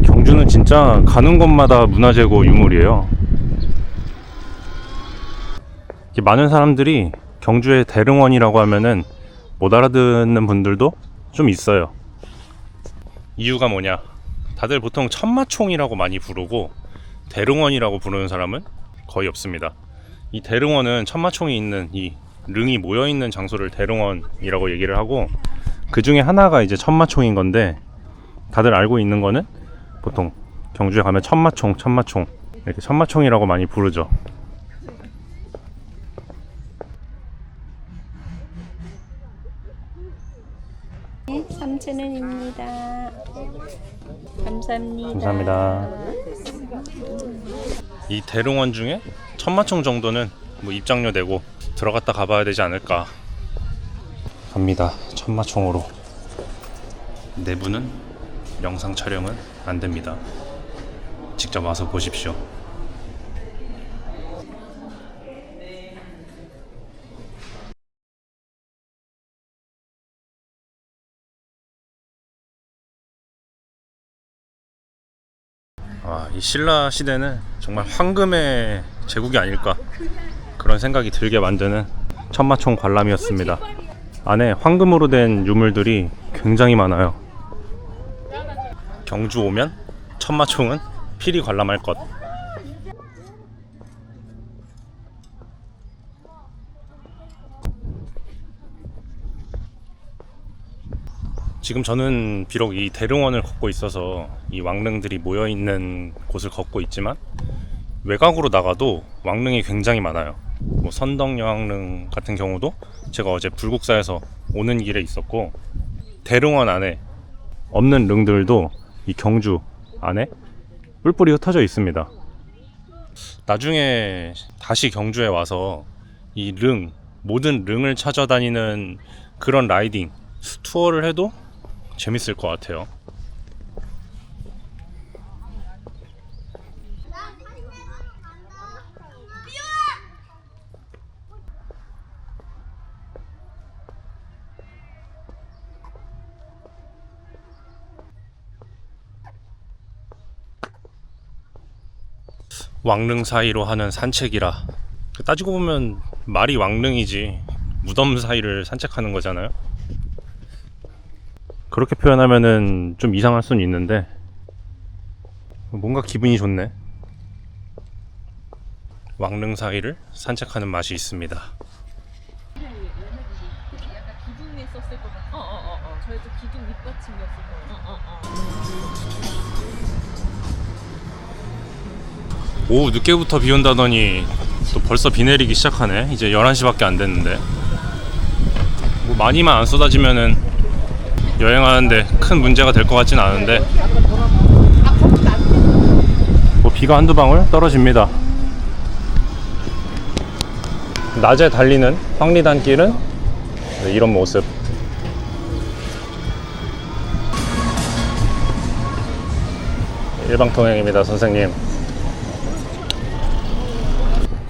경주는 진짜 가는 곳마다 문화재고 유물이에요. 많은 사람들이 경주의 대릉원이라고 하면은 못 알아듣는 분들도 좀 있어요. 이유가 뭐냐? 다들 보통 천마총이라고 많이 부르고 대릉원이라고 부르는 사람은 거의 없습니다. 이 대릉원은 천마총이 있는 이 릉이 모여있는 장소를 대릉원이라고 얘기를 하고, 그 중에 하나가 이제 천마총인 건데, 다들 알고 있는 거는 보통 경주에 가면 천마총 이렇게 천마총이라고 많이 부르죠. 네, 3,000원입니다. 감사합니다. 감사합니다. 이 대릉원 중에 천마총 정도는 뭐 입장료 내고 들어갔다 가봐야 되지 않을까. 갑니다. 천마총으로. 내부는 영상 촬영은 안 됩니다. 직접 와서 보십시오. 이 신라 시대는 정말 황금의 제국이 아닐까, 그런 생각이 들게 만드는 천마총 관람이었습니다. 안에 황금으로 된 유물들이 굉장히 많아요. 경주 오면 천마총은 필히 관람할 것. 지금 저는 비록 이 대릉원을 걷고 있어서 이 왕릉들이 모여있는 곳을 걷고 있지만, 외곽으로 나가도 왕릉이 굉장히 많아요. 뭐 선덕여왕릉 같은 경우도 제가 어제 불국사에서 오는 길에 있었고, 대릉원 안에 없는 릉들도 이 경주 안에 뿔뿔이 흩어져 있습니다. 나중에 다시 경주에 와서 이 릉, 모든 릉을 찾아다니는 그런 라이딩 투어를 해도 재밌을 것 같아요. 왕릉 사이로 하는 산책이라, 따지고 보면 말이 왕릉이지 무덤 사이를 산책하는 거잖아요. 그렇게 표현하면은 좀 이상할 수는 있는데 뭔가 기분이 좋네. 왕릉 사이를 산책하는 맛이 있습니다. 약간 기둥에 썼을 것 같아. 저희도 기둥 밑받침이었을 거예요. 오후 늦게부터 비 온다더니 또 벌써 비 내리기 시작하네. 이제 11시밖에 안 됐는데, 뭐 많이만 안 쏟아지면은 여행하는데 큰 문제가 될 것 같진 않은데, 뭐 비가 한두 방울 떨어집니다. 낮에 달리는 황리단길은 이런 모습. 일방통행입니다, 선생님.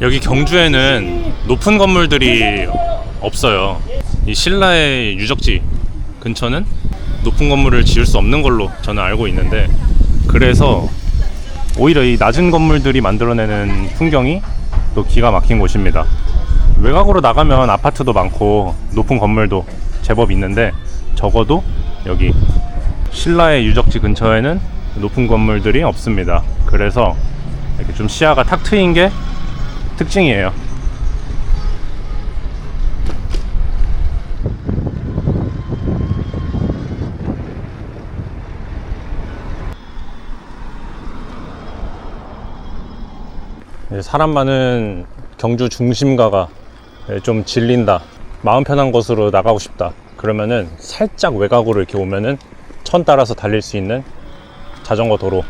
여기 경주에는 높은 건물들이 없어요. 이 신라의 유적지 근처는 높은 건물을 지을 수 없는 걸로 저는 알고 있는데, 그래서 오히려 이 낮은 건물들이 만들어내는 풍경이 또 기가 막힌 곳입니다. 외곽으로 나가면 아파트도 많고 높은 건물도 제법 있는데, 적어도 여기 신라의 유적지 근처에는 높은 건물들이 없습니다. 그래서 이렇게 좀 시야가 탁 트인 게 특징이에요. 사람 많은 경주 중심가가 좀 질린다, 마음 편한 곳으로 나가고 싶다, 그러면은 살짝 외곽으로 이렇게 오면은 천 따라서 달릴 수 있는 자전거 도로,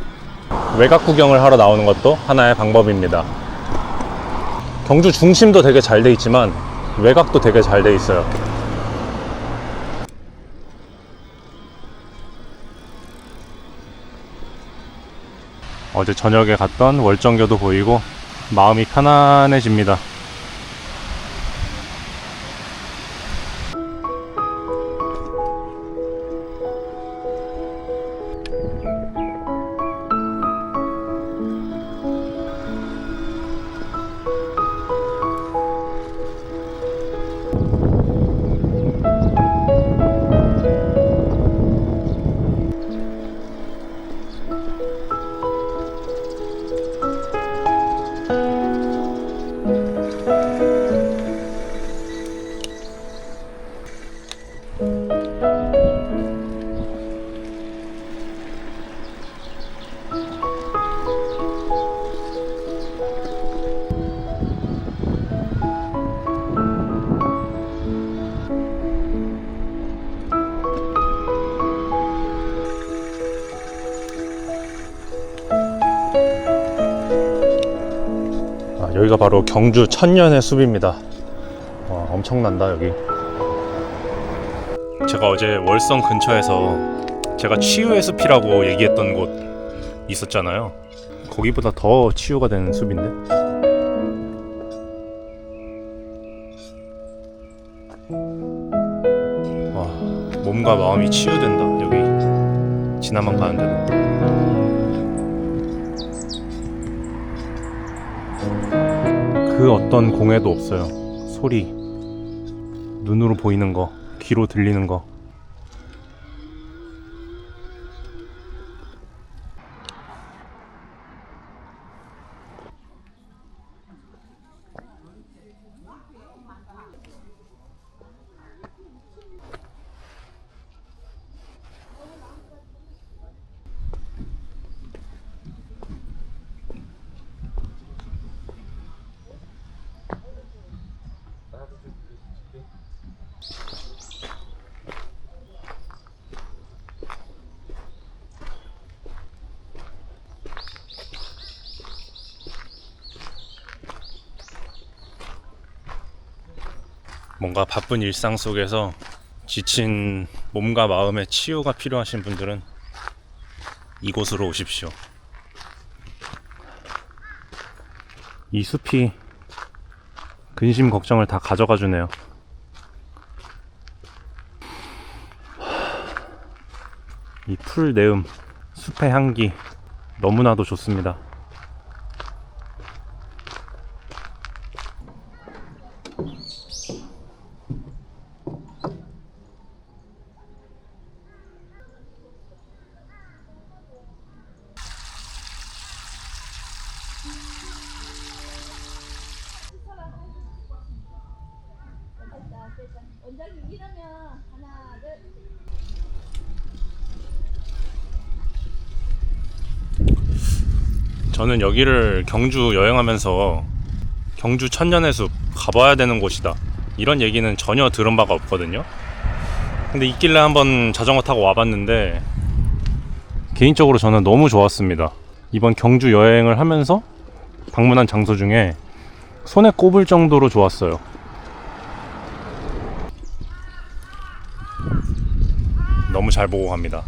외곽 구경을 하러 나오는 것도 하나의 방법입니다. 경주 중심도 되게 잘 돼 있지만 외곽도 되게 잘 돼 있어요. 어제 저녁에 갔던 월정교도 보이고 마음이 편안해집니다. 여기가 바로 경주 천년의 숲입니다. 와, 엄청난다 여기. 제가 어제 월성 근처에서 제가 치유의 숲이라고 얘기했던 곳 있었잖아요. 거기보다 더 치유가 되는 숲인데. 와, 몸과 마음이 치유된다 여기 지나만 가는데도. 그 어떤 공해도 없어요. 소리, 눈으로 보이는 거, 귀로 들리는 거. 뭔가 바쁜 일상 속에서 지친 몸과 마음의 치유가 필요하신 분들은 이곳으로 오십시오. 이 숲이 근심 걱정을 다 가져가 주네요. 이 풀 내음, 숲의 향기 너무나도 좋습니다. 저는 여기를 경주 여행하면서 경주 천년의 숲 가봐야 되는 곳이다 이런 얘기는 전혀 들은 바가 없거든요. 근데 있길래 한번 자전거 타고 와봤는데 개인적으로 저는 너무 좋았습니다. 이번 경주 여행을 하면서 방문한 장소 중에 손에 꼽을 정도로 좋았어요. 너무 잘 보고 갑니다.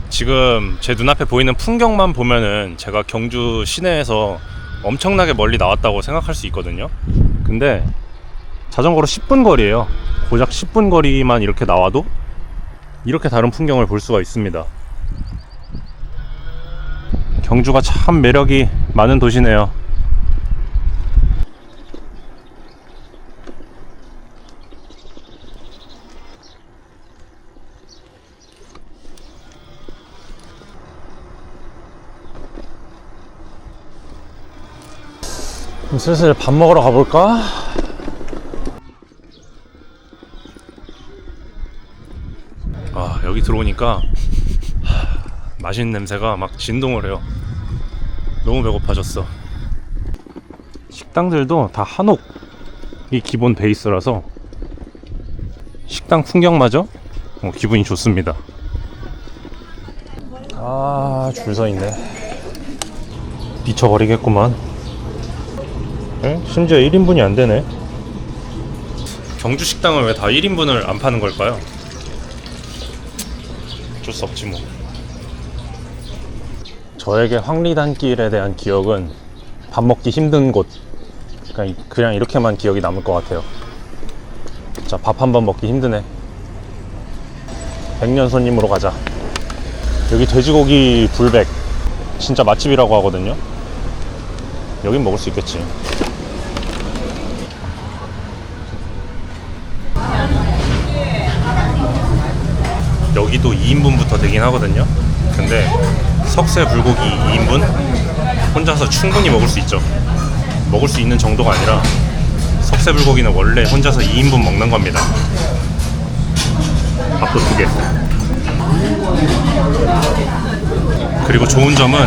지금 제 눈앞에 보이는 풍경만 보면은 제가 경주 시내에서 엄청나게 멀리 나왔다고 생각할 수 있거든요. 근데 자전거로 10분 거리예요. 고작 10분 거리만 이렇게 나와도 이렇게 다른 풍경을 볼 수가 있습니다. 경주가 참 매력이 많은 도시네요. 그럼 슬슬 밥 먹으러 가볼까? 아, 여기 들어오니까 맛있는 냄새가 막 진동을 해요. 너무 배고파졌어. 식당들도 다 한옥이 기본 베이스라서 식당 풍경마저 기분이 좋습니다. 아, 줄 서 있네. 미쳐버리겠구만. 심지어 1인분이 안 되네. 경주 식당은 왜 다 1인분을 안 파는 걸까요? 어쩔 수 없지 뭐. 저에게 황리단길에 대한 기억은 밥 먹기 힘든 곳. 그냥 이렇게만 기억이 남을 것 같아요. 자, 밥 한번 먹기 힘드네. 100년 손님으로 가자. 여기 돼지고기 불백 진짜 맛집이라고 하거든요. 여긴 먹을 수 있겠지. 여기도 2인분부터 되긴 하거든요. 근데 석쇠 불고기 2인분 혼자서 충분히 먹을 수 있죠. 먹을 수 있는 정도가 아니라 석쇠 불고기는 원래 혼자서 2인분 먹는 겁니다. 밥도 2개. 그리고 좋은 점은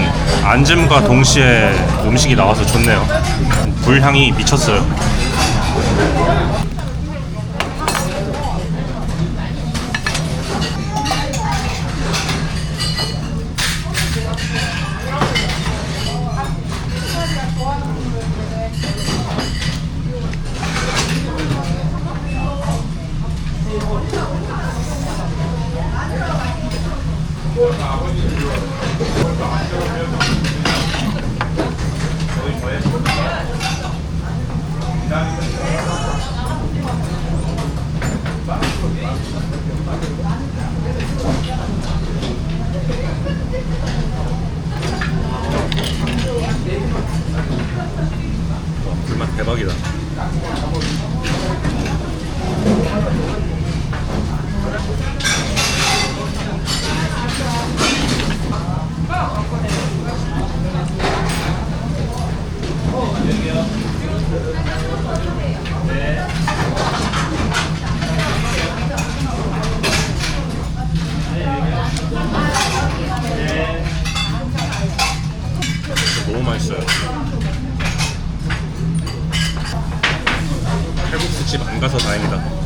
앉음과 동시에 음식이 나와서 좋네요. 불향이 미쳤어요. 불맛 대박이다. 너무 맛있어요. 칼국수집 안 가서 다행이다.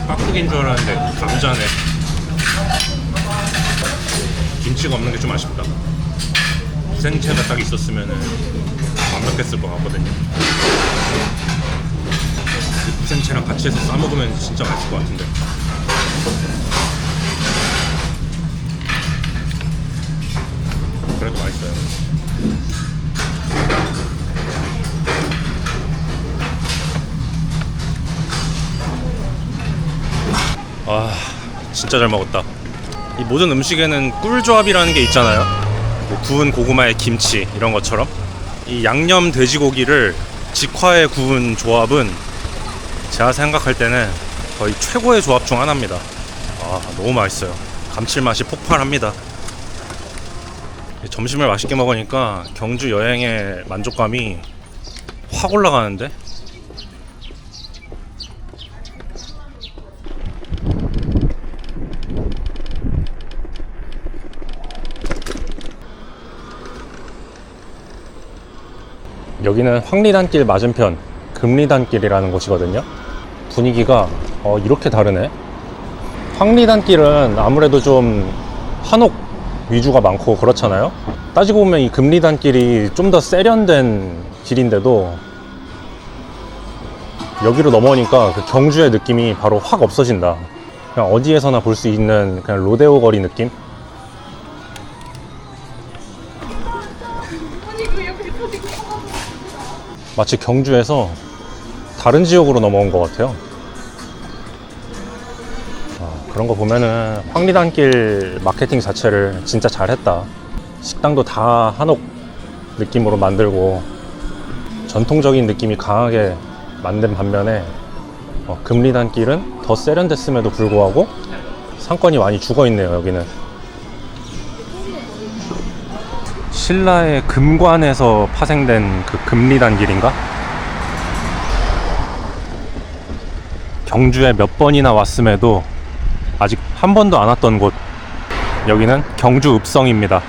깍두기인 줄 알았는데 감자네. 김치가 없는 게 좀 아쉽다. 무생채가 딱 있었으면은 완벽했을 것 같거든요. 그 무생채랑 같이 해서 싸 먹으면 진짜 맛있을 것 같은데. 그래도 맛있어요. 아, 진짜 잘 먹었다. 이 모든 음식에는 꿀조합이라는 게 있잖아요. 뭐 구운 고구마에 김치 이런 것처럼 이 양념 돼지고기를 직화에 구운 조합은 제가 생각할 때는 거의 최고의 조합 중 하나입니다. 아, 너무 맛있어요. 감칠맛이 폭발합니다. 점심을 맛있게 먹으니까 경주 여행의 만족감이 확 올라가는데? 여기는 황리단길 맞은편 금리단길이라는 곳이거든요. 분위기가 이렇게 다르네. 황리단길은 아무래도 좀 한옥 위주가 많고 그렇잖아요. 따지고 보면 이 금리단길이 좀 더 세련된 길인데도 여기로 넘어오니까 그 경주의 느낌이 바로 확 없어진다. 그냥 어디에서나 볼 수 있는 그냥 로데오 거리 느낌? 마치 경주에서 다른 지역으로 넘어온 것 같아요. 그런 거 보면은 황리단길 마케팅 자체를 진짜 잘했다. 식당도 다 한옥 느낌으로 만들고 전통적인 느낌이 강하게 만든 반면에 금리단길은 더 세련됐음에도 불구하고 상권이 많이 죽어있네요. 여기는 신라의 금관에서 파생된 그 금리단길인가? 경주에 몇 번이나 왔음에도 아직 한 번도 안 왔던 곳, 여기는 경주 읍성입니다.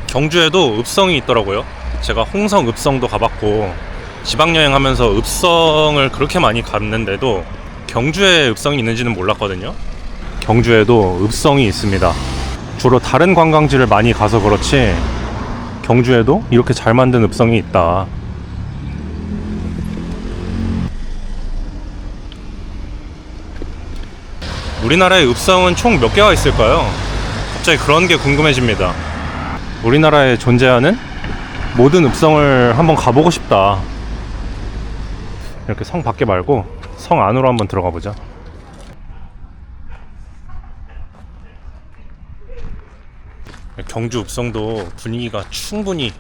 경주에도 읍성이 있더라고요. 제가 홍성 읍성도 가봤고 지방여행 하면서 읍성을 그렇게 많이 갔는데도 경주에 읍성이 있는지는 몰랐거든요. 경주에도 읍성이 있습니다. 주로 다른 관광지를 많이 가서 그렇지 경주에도 이렇게 잘 만든 읍성이 있다. 우리나라의 읍성은 총 몇 개가 있을까요? 갑자기 그런 게 궁금해집니다. 우리나라에 존재하는 모든 읍성을 한번 가보고 싶다. 이렇게 성 밖에 말고 성 안으로 한번 들어가 보자. 경주 읍성도 분위기가 충분히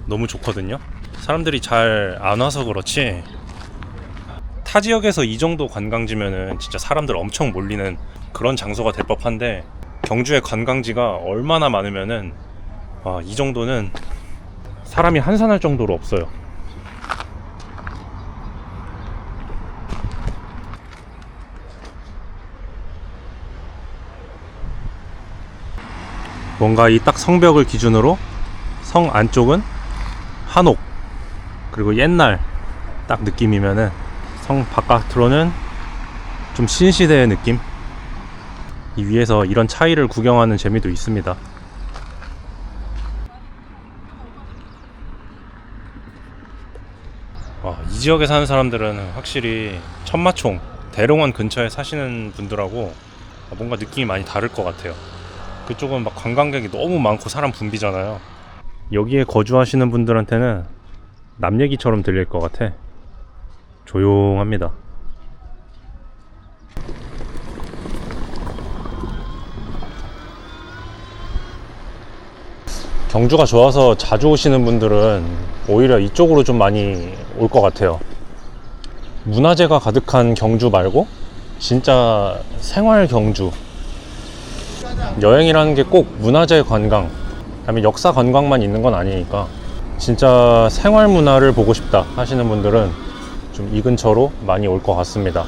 너무 좋거든요. 사람들이 잘 안 와서 그렇지 타 지역에서 이 정도 관광지면은 진짜 사람들 엄청 몰리는 그런 장소가 될 법한데, 경주의 관광지가 얼마나 많으면은 이 정도는 사람이 한산할 정도로 없어요. 뭔가 이 딱 성벽을 기준으로 성 안쪽은 한옥, 그리고 옛날 딱 느낌이면은 성 바깥으로는 좀 신시대의 느낌? 이 위에서 이런 차이를 구경하는 재미도 있습니다. 이 지역에 사는 사람들은 확실히 천마총, 대롱원 근처에 사시는 분들하고 뭔가 느낌이 많이 다를 것 같아요. 그쪽은 막 관광객이 너무 많고 사람 붐비잖아요. 여기에 거주하시는 분들한테는 남 얘기처럼 들릴 것 같아. 조용합니다. 경주가 좋아서 자주 오시는 분들은 오히려 이쪽으로 좀 많이 올 것 같아요. 문화재가 가득한 경주 말고 진짜 생활 경주, 여행이라는 게 꼭 문화재 관광, 그다음에 역사 관광만 있는 건 아니니까 진짜 생활 문화를 보고 싶다 하시는 분들은 좀 이 근처로 많이 올 것 같습니다.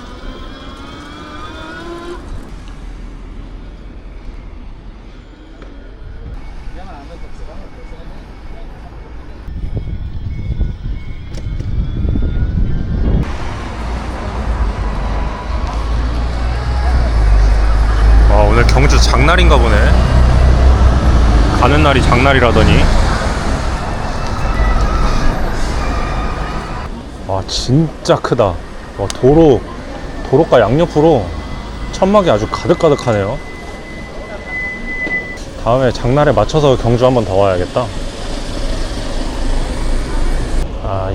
오늘 경주 장날인가 보네. 가는 날이 장날이라더니. 와, 진짜 크다. 와, 도로가 양옆으로 천막이 아주 가득가득하네요. 다음에 장날에 맞춰서 경주 한번 더 와야겠다.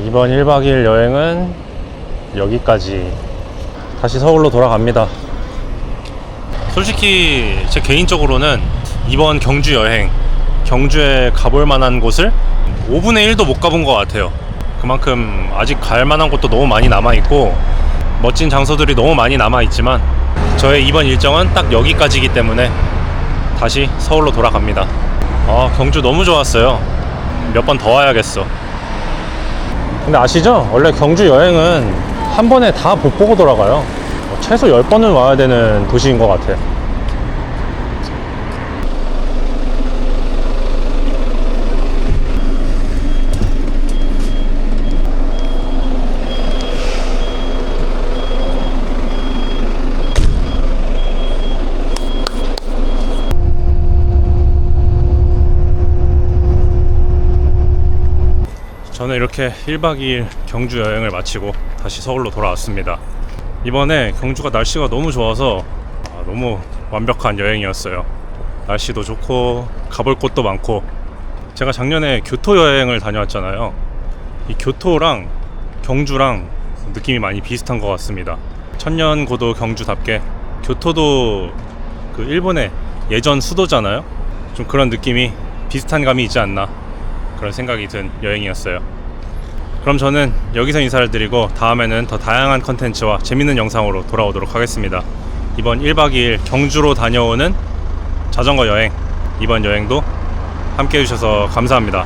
이번 1박 2일 여행은 여기까지. 다시 서울로 돌아갑니다. 솔직히 제 개인적으로는 이번 경주 여행, 경주에 가볼 만한 곳을 5분의 1도 못 가본 것 같아요. 그만큼 아직 갈 만한 곳도 너무 많이 남아있고 멋진 장소들이 너무 많이 남아있지만 저의 이번 일정은 딱 여기까지이기 때문에 다시 서울로 돌아갑니다. 경주 너무 좋았어요. 몇 번 더 와야겠어. 근데 아시죠? 원래 경주 여행은 한 번에 다 못 보고 돌아가요. 최소 10번은 와야 되는 도시인 것 같아. 저는 이렇게 1박 2일 경주 여행을 마치고 다시 서울로 돌아왔습니다. 이번에 경주가 날씨가 너무 좋아서 너무 완벽한 여행이었어요. 날씨도 좋고 가볼 곳도 많고. 제가 작년에 교토 여행을 다녀왔잖아요. 이 교토랑 경주랑 느낌이 많이 비슷한 것 같습니다. 천년고도 경주답게 교토도 그 일본의 예전 수도잖아요. 좀 그런 느낌이 비슷한 감이 있지 않나, 그런 생각이 든 여행이었어요. 그럼 저는 여기서 인사를 드리고 다음에는 더 다양한 컨텐츠와 재밌는 영상으로 돌아오도록 하겠습니다. 이번 1박 2일 경주로 다녀오는 자전거 여행, 이번 여행도 함께 해주셔서 감사합니다.